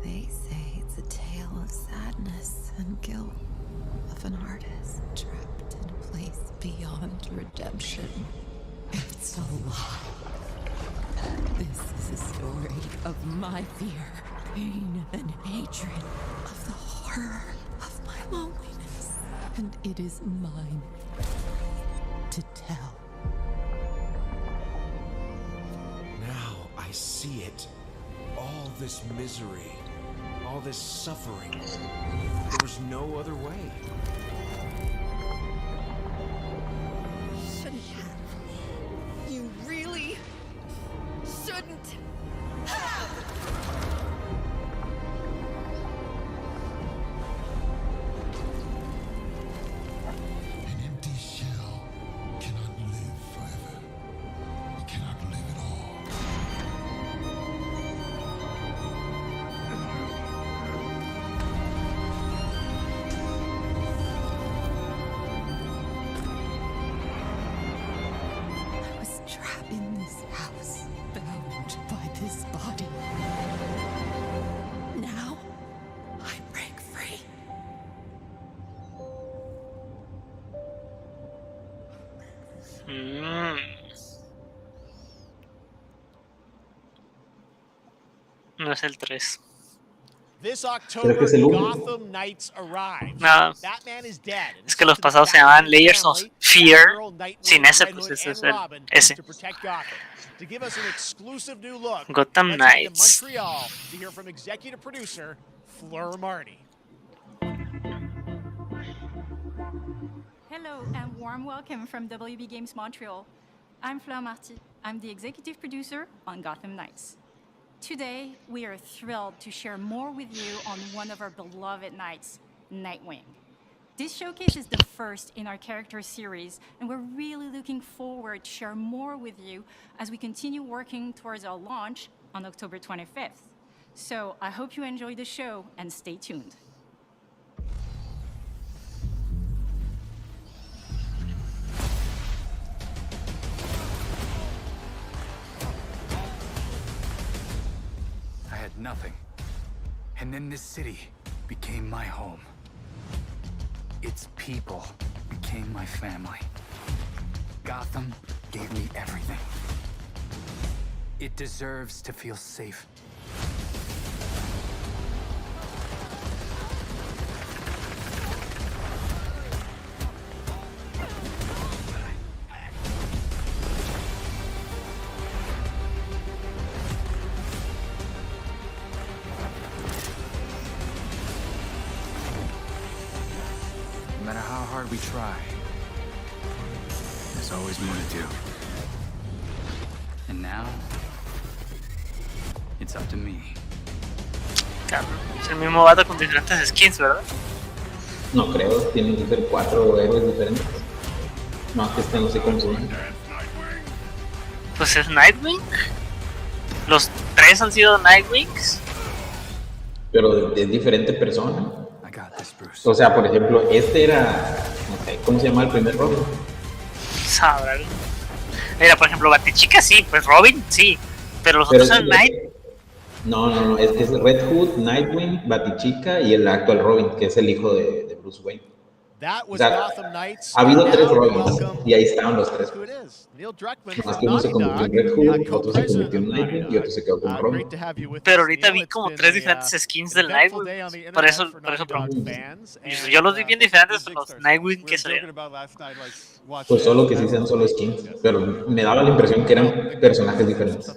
They say it's a tale of sadness and guilt of an artist trapped in a place beyond redemption. It's a lie. This is a story of my fear, pain, and hatred, of the horror of my loneliness, and it is mine to tell. Now I see it. All this misery, all this suffering. There was no other way. Shouldn't have. You really shouldn't have. No es el 3. This Creo que October, es el 1. Gotham Knights arrive. No. Batman is dead. Es que los pasados se llamaban Layers of Fear. Sin ese, pues ese es el ese. To protect Gotham. To give us an exclusive new look, Gotham let's head to Knights. Montreal to hear from executive producer Fleur Marty. Hello and warm welcome from WB Games Montreal. I'm Fleur Marty. I'm the executive producer on Gotham Knights. Today, we are thrilled to share more with you on one of our beloved knights, Nightwing. This showcase is the first in our character series, and we're really looking forward to share more with you as we continue working towards our launch on October 25th. So I hope you enjoy the show and stay tuned. I had nothing. And then this city became my home. Its people became my family. Gotham gave me everything. It deserves to feel safe. No matter how hard we try, there's always more to do. And now, it's up to me. Claro, es el mismo vato con diferentes skins, ¿verdad? No creo, tienen que ser 4 héroes diferentes. No, que estén, no sé cómo se llaman. Pues es Nightwing. Los 3 han sido Nightwings. Pero de diferente persona. O sea, por ejemplo, este era, no sé, ¿cómo se llama el primer Robin? Sabrá. Mira, por ejemplo, Batichica sí, pues Robin sí, pero los otros son Night. No, es que es Red Hood, Nightwing, Batichica y el actual Robin, que es el hijo de Bruce Wayne. O sea, ha habido 3 Robins y ahí estaban los 3. Más que uno se convirtió en Red Hood, otro se convirtió en Nightwing y otro se quedó con Robin. Pero ahorita vi como 3 diferentes skins del Nightwing. Por eso pregunto. Yo los vi bien diferentes de los Nightwing que salieron. Pues solo que sí sean solo skins, pero me daba la impresión que eran personajes diferentes.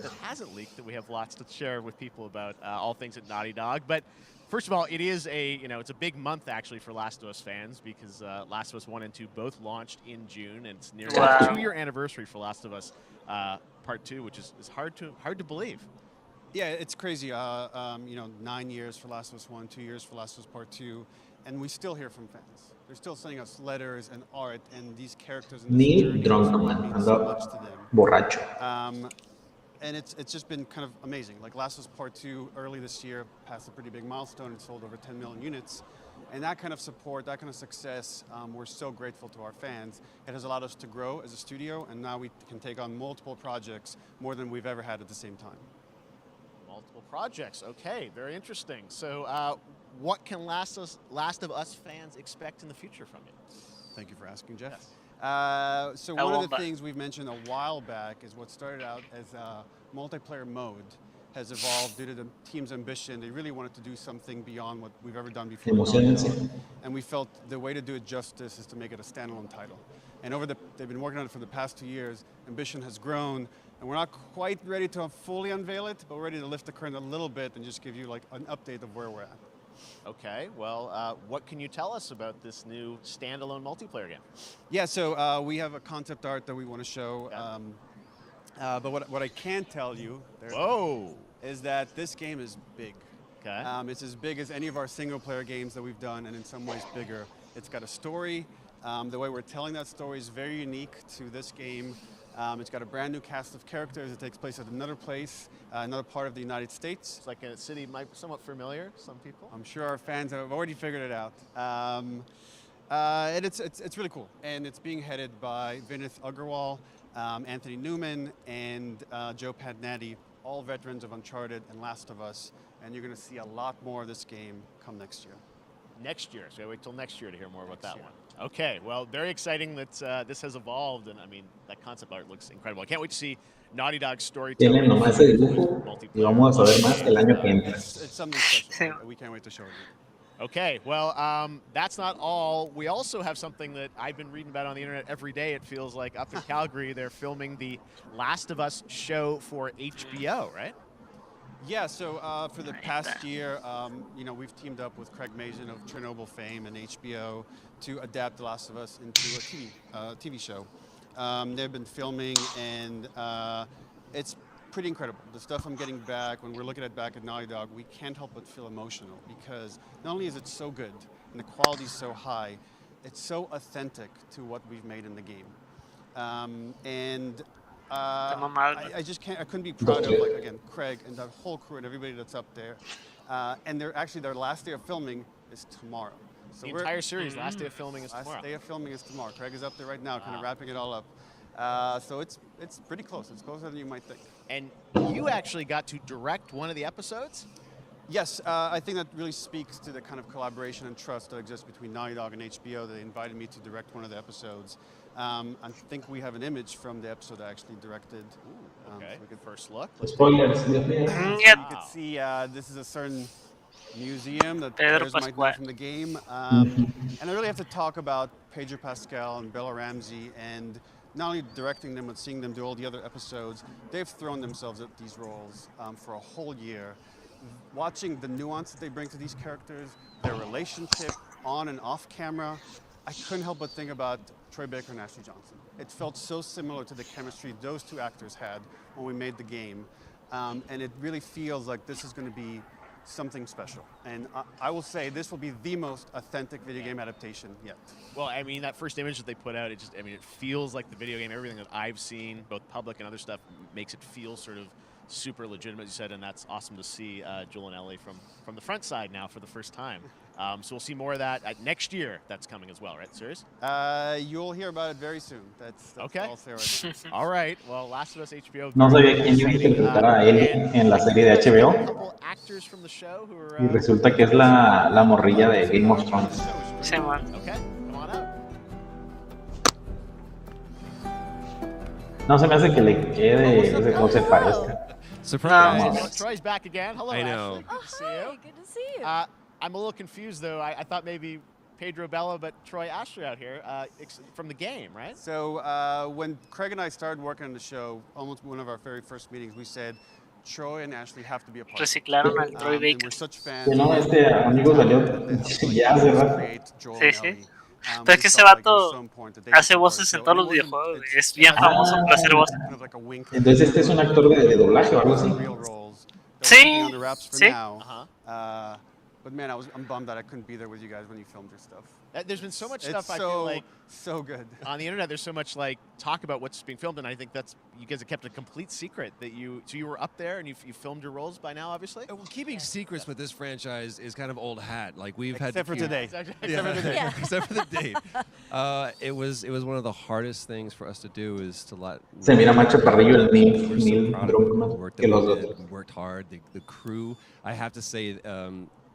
First of all, it is it's a big month actually for Last of Us fans because Last of Us 1 and 2 both launched in June, and it's nearly a 2-year anniversary for Last of Us Part 2, which is hard to believe. Yeah, it's crazy. 9 years for Last of Us 1, 2 years for Last of Us Part 2, and we still hear from fans. They're still sending us letters and art, and these characters in this journey mean so much to them. Borracho. And it's just been kind of amazing. Like Last of Us Part 2 early this year passed a pretty big milestone. It sold over 10 million units. And that kind of support, that kind of success, we're so grateful to our fans. It has allowed us to grow as a studio, and now we can take on multiple projects, more than we've ever had at the same time. Multiple projects, okay, very interesting. So what can Last of Us fans expect in the future from you? Thank you for asking, Jeff. Yes. So one of the things we've mentioned a while back is what started out as a multiplayer mode has evolved due to the team's ambition. They really wanted to do something beyond what we've ever done before. And we felt the way to do it justice is to make it a standalone title. And they've been working on it for the past 2 years. Ambition has grown, and we're not quite ready to fully unveil it, but we're ready to lift the curtain a little bit and just give you like an update of where we're at. Okay, well, what can you tell us about this new standalone multiplayer game? Yeah, so we have a concept art that we want to show. But what I can tell you is that this game is big. Okay. It's as big as any of our single-player games that we've done, and in some ways bigger. It's got a story. The way we're telling that story is very unique to this game. It's got a brand new cast of characters. It takes place at another place, another part of the United States. It's like a city somewhat familiar to some people. I'm sure our fans have already figured it out. And it's really cool. And it's being headed by Vinith Agarwal, Anthony Newman, and Joe Padnatti, all veterans of Uncharted and Last of Us. And you're going to see a lot more of this game come next year. Next year, so wait till next year to hear more about that one. Okay, well, very exciting that this has evolved, and I mean that concept art looks incredible. I can't wait to see Naughty Dog's storytelling. Tienen nomás ese dibujo y vamos a saber más el año que entra. It's something special. We can't wait to show it. Okay, well, that's not all. We also have something that I've been reading about on the internet every day. It feels like up in Calgary, they're filming the Last of Us show for HBO, right? Yeah, so for the past year, you know, we've teamed up with Craig Mazin of Chernobyl fame and HBO to adapt The Last of Us into a TV show. They've been filming, and it's pretty incredible. The stuff I'm getting back, when we're looking at back at Naughty Dog, we can't help but feel emotional because not only is it so good and the quality is so high, it's so authentic to what we've made in the game. I just can't, I couldn't be proud of, like, again, Craig and that whole crew and everybody that's up there. And they're actually, their last day of filming is tomorrow. So the entire series, last day of filming is tomorrow. Last day of filming is tomorrow. Craig is up there right now, kind of wrapping it all up. So it's pretty close. It's closer than you might think. And you actually got to direct one of the episodes? Yes, I think that really speaks to the kind of collaboration and trust that exists between Naughty Dog and HBO. They invited me to direct one of the episodes. I think we have an image from the episode I actually directed. Okay, so we could first look. Spoilers. You can see this is a certain museum that players might know from the game. And I really have to talk about Pedro Pascal and Bella Ramsey, and not only directing them, but seeing them do all the other episodes. They've thrown themselves at these roles for a whole year. Watching the nuance that they bring to these characters, their relationship on and off camera, I couldn't help but think about Troy Baker and Ashley Johnson. It felt so similar to the chemistry those two actors had when we made the game. And it really feels like this is going to be something special. And I will say this will be the most authentic video game adaptation yet. Well, I mean, that first image that they put out, it just, I mean, it feels like the video game. Everything that I've seen, both public and other stuff, makes it feel sort of super legitimate, you said, and that's awesome to see Joel and Ellie from the front side now for the first time. So we'll see more of that next year. That's coming as well, right, Serious? You'll hear about it very soon. That's okay. All I'll say right now. All right. Well, Last of Us HBO. No sabía quién iba a interpretar a Ellie en la serie de HBO. Y resulta que es la morrilla de Game of Thrones. Sí, man. Okay, come on out. No se me hace que le quede, no se parezca. Surprise. Troy's back again. Hello, I know. Ashley. Good to see you. Good to see you. I'm a little confused, though. I thought maybe Pedro Bella, but Troy Ashley out here from the game, right? So when Craig and I started working on the show, almost one of our very first meetings, we said Troy and Ashley have to be a part. Reciclaron al Troy Baker. We're such fans. Que no, amigo salió ya hace rato. Sí, sí. Pero es que ese vato hace voces en todos los videojuegos. Es bien famoso por hacer voces. Entonces este es un actor de doblaje o algo así. Sí, sí. But man, I'm bummed that I couldn't be there with you guys when you filmed your stuff. There's been so much It's stuff I feel like so good on the internet. There's so much like talk about what's being filmed, and I think that's you guys have kept a complete secret that you were up there and you filmed your roles by now, obviously. Well, keeping secrets with this franchise is kind of old hat. Like we've except had for today. Except for today. Except for the date. It was one of the hardest things for us to do is to let. Se mira más chaparrillo el Neil Druckmann que los otros. We worked hard. The crew. I have to say,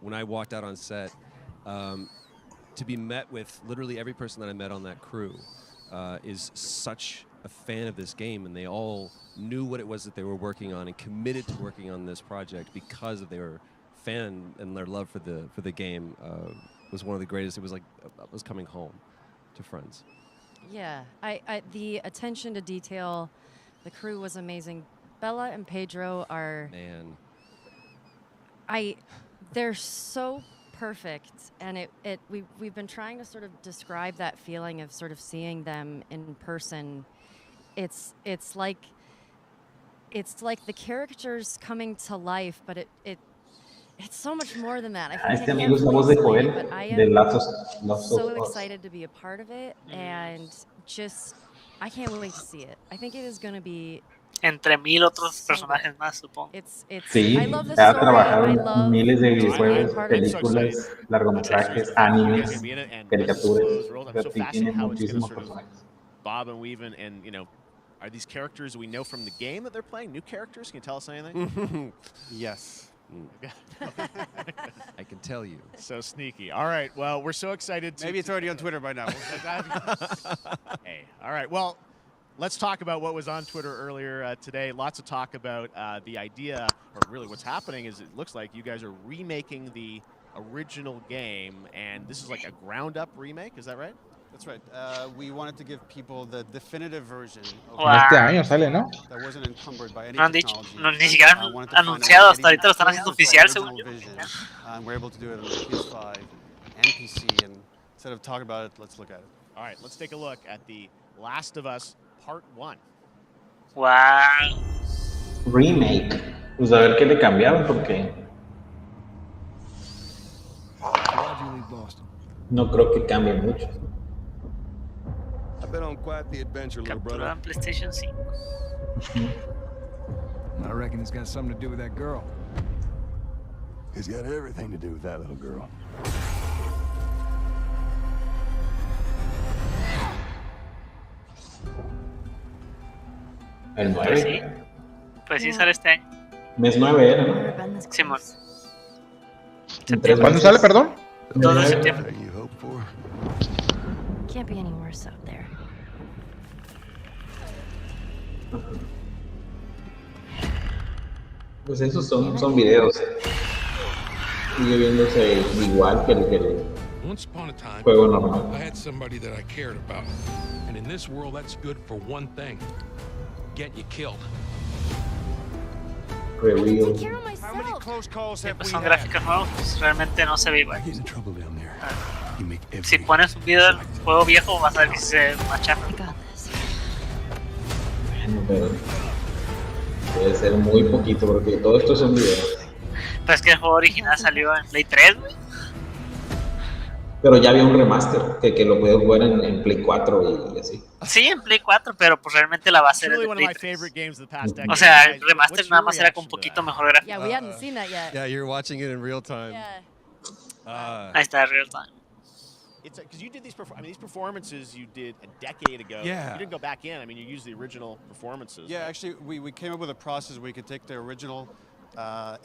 when I walked out on set. To be met with literally every person that I met on that crew is such a fan of this game, and they all knew what it was that they were working on and committed to working on this project because of their fan and their love for the game was one of the greatest. It was like I was coming home to friends. Yeah, the attention to detail, the crew was amazing. Bella and Pedro are they're so perfect, and we've been trying to sort of describe that feeling of sort of seeing them in person. It's like the characters coming to life, but it's so much more than that. I Este amigo es la voz de Joel de Lazos. So excited to be a part of it, and just I can't wait to see it. I think it is going to be. Entre 1000 otros personajes más, supongo. Sí, ha trabajado en miles de videojuegos, películas, largometrajes, animes, caricaturas. Pero sí tiene muchísimos personajes. Bob and weave and you know, are these characters we know from the game that they're playing? New characters? Can you tell us anything? Yes. I can tell you. So sneaky. All right. Well, we're so excited. Maybe it's already on Twitter by now. Hey. All right. Well, let's talk about what was on Twitter earlier today. Lots of talk about the idea, or really what's happening is it looks like you guys are remaking the original game, and this is like a ground-up remake. Is that right? That's right. We wanted to give people the definitive version of Este año sale, ¿no? that wasn't encumbered by any No han dicho, technology. no, ni siquiera han Wanted to find a way anunciado, to hasta ahorita lo están get haciendo into oficial, the según original yo. vision, and we're able to do it on the PS5 and PC. And instead of talking about it, let's look at it. All right, let's take a look at the Last of Us Part 1. Wow. Remake. Pues a ver qué le cambiaron porque no creo que cambie mucho. I've been on quite the adventure, little brother. Capturaron PlayStation 5. I reckon it's got something to do with that girl. It's got everything to do with that little girl. El Pues 9. sí. Pues sí sale este año. Mes 9 era, ¿no? Simón. ¿Cuándo sale, perdón? 2 de septiembre. Can't be any worse out there. Pues esos son videos. Sigue viéndose igual que el Once upon a time, juego normal. I had somebody that I cared about. And in this world, that's good for one thing. Get you killed. Reveal. How many close calls have Pues we son had? gráficos nuevos, pues realmente no se ve igual. Si pones un video del juego viejo vas a ver que se ve más chafa. Pero debe ser muy poquito porque todo esto son videos. Pero es que el juego original salió en Play 3, güey. Pero ya había un remaster que lo puedes jugar en Play 4 y así. Sí, en Play 4, pero pues realmente la base es de Play 3. O sea, el remaster nada más era con un poquito mejor gráfico. Yeah, we hadn't seen that yet. Yeah, you're watching it in real time. Yeah. Ahí está, real time. It's because you did these. These performances you did a decade ago. Yeah. You didn't go back in. I mean, you used the original performances. Yeah, actually, we came up with a process where we could take the original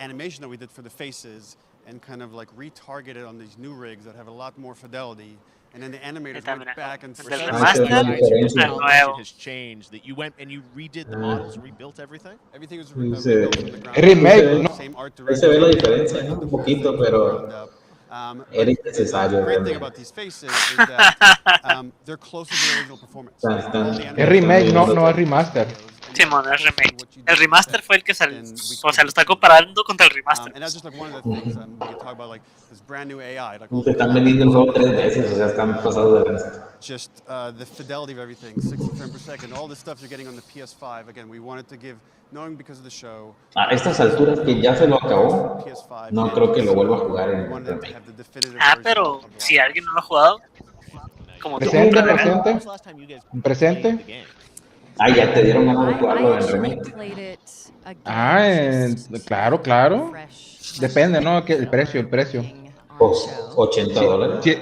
animation that we did for the faces and kind of like retarget it on these new rigs that have a lot more fidelity. And then the animators went back and The remastered has changed. That you went and you redid the models, rebuilt everything. Everything was rebuilt from the ground. Remake, ¿no? Same art Ahí se ve la director. diferencia, ¿no? Un poquito, pero era innecesario. The great thing about these faces is that they're closer to the original performance. Es remake, no es remaster. Simón, es remake. El remaster fue el que salió. O sea, lo está comparando contra el remaster. And that's just like one of the things we can talk about, like this brand new AI. Like Te están vendiendo el juego 3 veces, o sea, están pasados de lanza. just the fidelity of everything, 60 frames per second, all the stuff you're getting on the PS5. Again, we wanted to give, knowing because of the show. A estas alturas que ya se lo acabó, no creo que lo vuelva a jugar en remake. Pero si alguien no lo ha jugado, como tú. Presente. Ah, ya te dieron ganas de jugarlo en remake. Claro. Depende, ¿no? El precio. Pues, $80. Sí.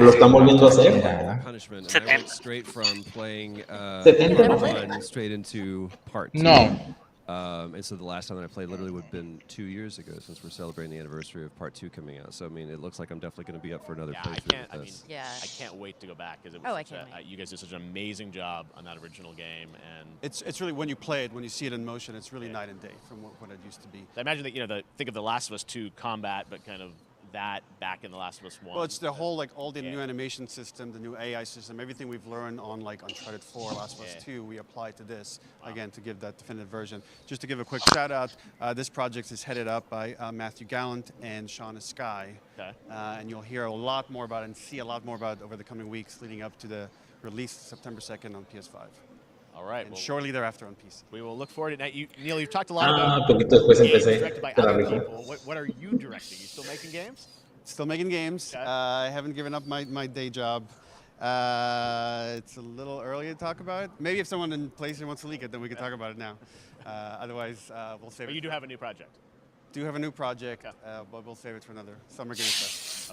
Lo están volviendo a hacer. Punishment, and I went straight from playing 70. one straight into part 2. No. And so the last time that I played literally would have been 2 years ago, since we're celebrating the anniversary of part 2 coming out. So I mean, it looks like I'm definitely going to be up for another playthrough with this. I can't wait to go back because you guys did such an amazing job on that original game, and It's really when you play it, when you see it in motion, it's really night and day from what it used to be. I imagine that think of the Last of Us 2 combat, but kind of that back in the Last of Us 1. Well, it's the whole all the new animation system, the new AI system, everything we've learned on Uncharted 4, Last of Us 2, we apply to this again to give that definitive version. Just to give a quick shout out, this project is headed up by Matthew Gallant and Shauna Sky, and you'll hear a lot more about it and see a lot more about it over the coming weeks leading up to the release September 2nd on PS5. All right. And shortly thereafter on PC. We will look forward to that. Neil, you've talked a lot about poquito después games empecé. directed by Te la other rifo. people. What are you directing? You still making games? Still making games. I haven't given up my day job. It's a little early to talk about it. Maybe if someone in PlayStation wants to leak it, then we can talk about it now. Otherwise, we'll save it. But you do have a new project. Do have a new project, but we'll save it for another Summer Game Fest.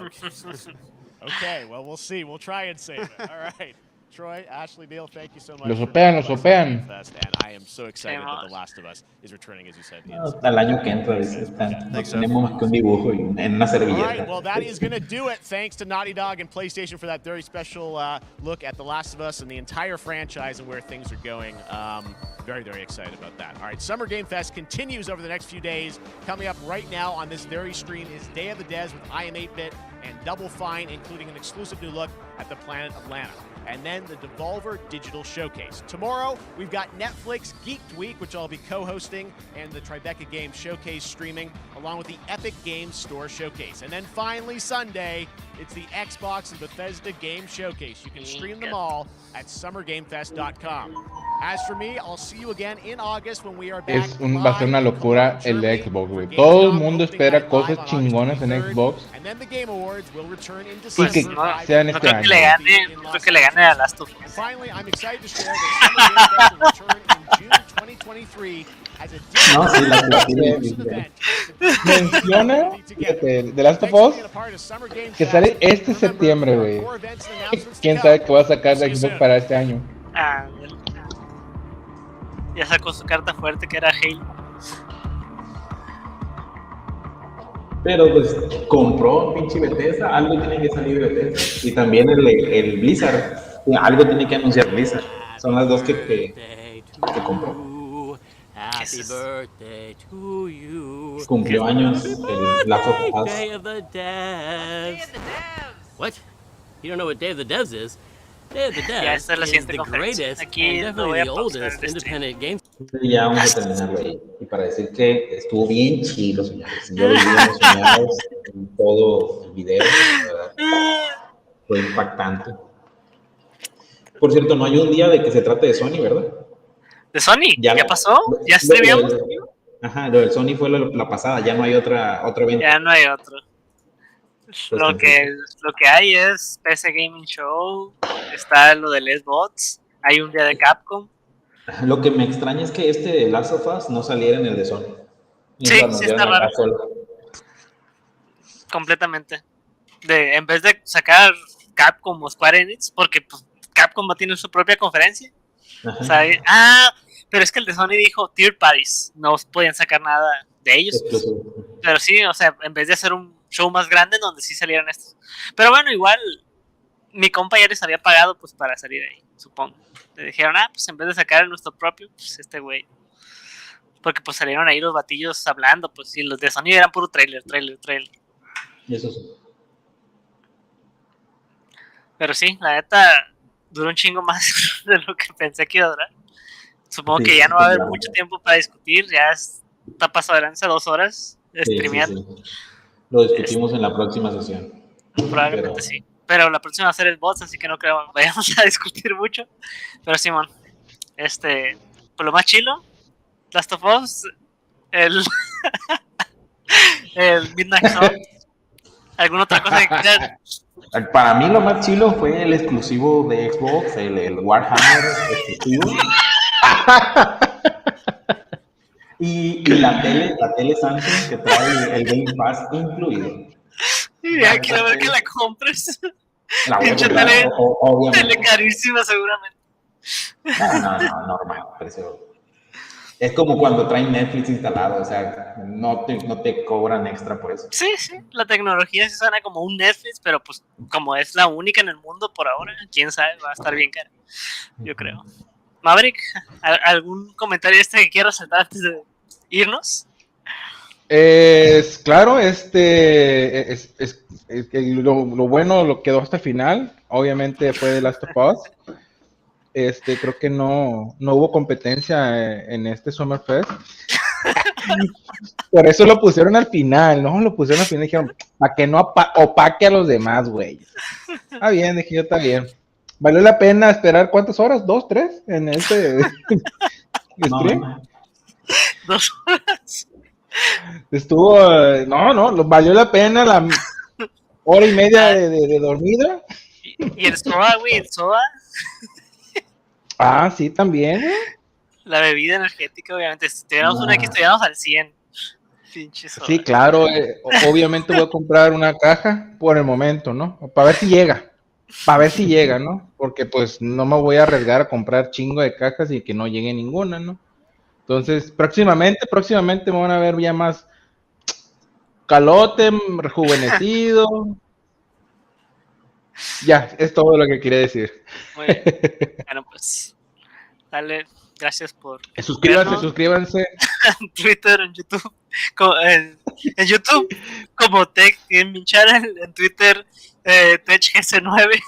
Okay, well, we'll see. We'll try and save it. All right. Troy, Ashley, Neil, thank you so much. Los sopean. And I am so excited that The Last of Us is returning, as you said. Hasta el año que entra, dice. No tenemos más que un dibujo y en una servilleta. All right, well, that is going to do it. Thanks to Naughty Dog and PlayStation for that very special look at The Last of Us and the entire franchise and where things are going. Very, very excited about that. All right, Summer Game Fest continues over the next few days. Coming up right now on this very stream is Day of the Devs with I Am 8-Bit and Double Fine, including an exclusive new look at the Planet Atlanta. And then the Devolver Digital Showcase. Tomorrow, we've got Netflix Geeked Week, which I'll be co-hosting, and the Tribeca Games Showcase streaming, along with the Epic Games Store Showcase. And then finally, Sunday, it's the Xbox and Bethesda Game Showcase. You can stream them all at summergamefest.com. As for me, I'll see you again in August when we are back. Va a ser una locura el de Xbox, güey. Todo el mundo espera cosas chingonas en Xbox. Y que sean este año. Creo que le gane a Last of Us. Finally, I'm excited to share that Summer Game Fest will return in June 2023 as a no, sí, la menciona de Last of Us que sale este septiembre, güey. ¿Quién sabe qué va a sacar de Xbox para este año? Ya sacó su carta fuerte que era Halo. Pero pues compró pinche Bethesda, algo tiene que salir de Bethesda. Y también el Blizzard, algo tiene que anunciar Blizzard. Son las dos que compró. Happy birthday to you. Cumplió años el Last of Us. Day of the Devs. What? You don't know what Day of the Devs is? Day of the Devs is the greatest and definitely the oldest independent game. Ya vamos a terminarlo ahí. Y para decir que estuvo bien chido, señores. Yo viví emocionados en todo el video. Fue impactante. Por cierto, no hay un día de que se trate de Sony, ¿verdad? ¿De Sony? ¿Ya pasó? ¿Ya streameamos? Ajá, lo del Sony fue la pasada. Ya no hay otro evento. Ya no hay otro. Lo que hay es PC Gaming Show, está lo del Xbox, hay un día de Capcom. Lo que me extraña es que este Last of Us no saliera en el de Sony. Sí, está raro. Completamente. En vez de sacar Capcom o Square Enix, porque pues, Capcom va a tener su propia conferencia. O sea, pero es que el de Sony dijo Third Parties, no podían sacar nada de ellos. Pero sí, o sea, en vez de hacer un show más grande donde sí salieran estos. Pero bueno, igual mi compa ya les había pagado pues para salir ahí, supongo. Le dijeron, pues en vez de sacar nuestro propio, pues este güey. Porque pues salieron ahí los batillos hablando, pues y los de Sony eran puro trailer. Y eso sí. Pero sí, la neta duró un chingo más de lo que pensé que iba a durar. Supongo que ya no va a haber mucho tiempo para discutir, ya está pasado de lanza 2 horas streameando. Sí. Lo discutimos en la próxima sesión. Probablemente sí. Pero la próxima va a ser el boss, así que no creo vayamos a discutir mucho. Pero Simón, por lo más chilo, Last of Us, el Midnight Suns, ¿alguna otra cosa que quieran? Para mí lo más chilo fue el exclusivo de Xbox, el Warhammer exclusivo. Y la tele Samsung que trae el Game Pass incluido. Ya quiero ver que la compres. La voy a Pinche comprar, obviamente. tele carísima seguramente. No, normal, precio. Es como cuando traen Netflix instalado, o sea, no te cobran extra por eso. Sí, la tecnología sí suena como un Netflix, pero pues como es la única en el mundo por ahora, quién sabe, va a estar bien cara, yo creo. Maverick, ¿algún comentario que quieras saltar antes de irnos? Claro, lo bueno lo quedó hasta el final, obviamente fue de Last of Us. Creo que no hubo competencia en este Summerfest. Por eso lo pusieron al final, ¿no? Lo pusieron al final y dijeron, para que no opaque a los demás, güey. Está bien, dije yo, está bien. ¿Valió la pena esperar cuántas horas? ¿2, 3? En este stream. 2 horas. Estuvo, valió la pena la hora y media de dormida. Y el soda, güey, el soda. Sí, también. La bebida energética, obviamente. Si tuviéramos una X, estuviéramos al 100. Pinche soda. Sí, claro. Obviamente voy a comprar una caja por el momento, ¿no? Para ver si llega. para ver si llega, ¿no? Porque pues no me voy a arriesgar a comprar chingo de cajas y que no llegue ninguna, ¿no? Entonces, próximamente me van a ver ya más calote, rejuvenecido. Ya, es todo lo que quería decir. Muy bien. Bueno, pues, dale, gracias por suscríbanse. En Twitter, en YouTube, en YouTube como Tech Gaming Channel, en Twitter TechGC9.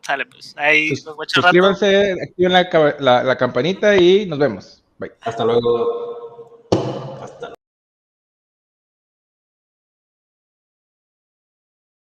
Sale pues, ahí los voy a echar rato. Suscríbanse, activen la campanita y nos vemos. Bye. Hasta luego.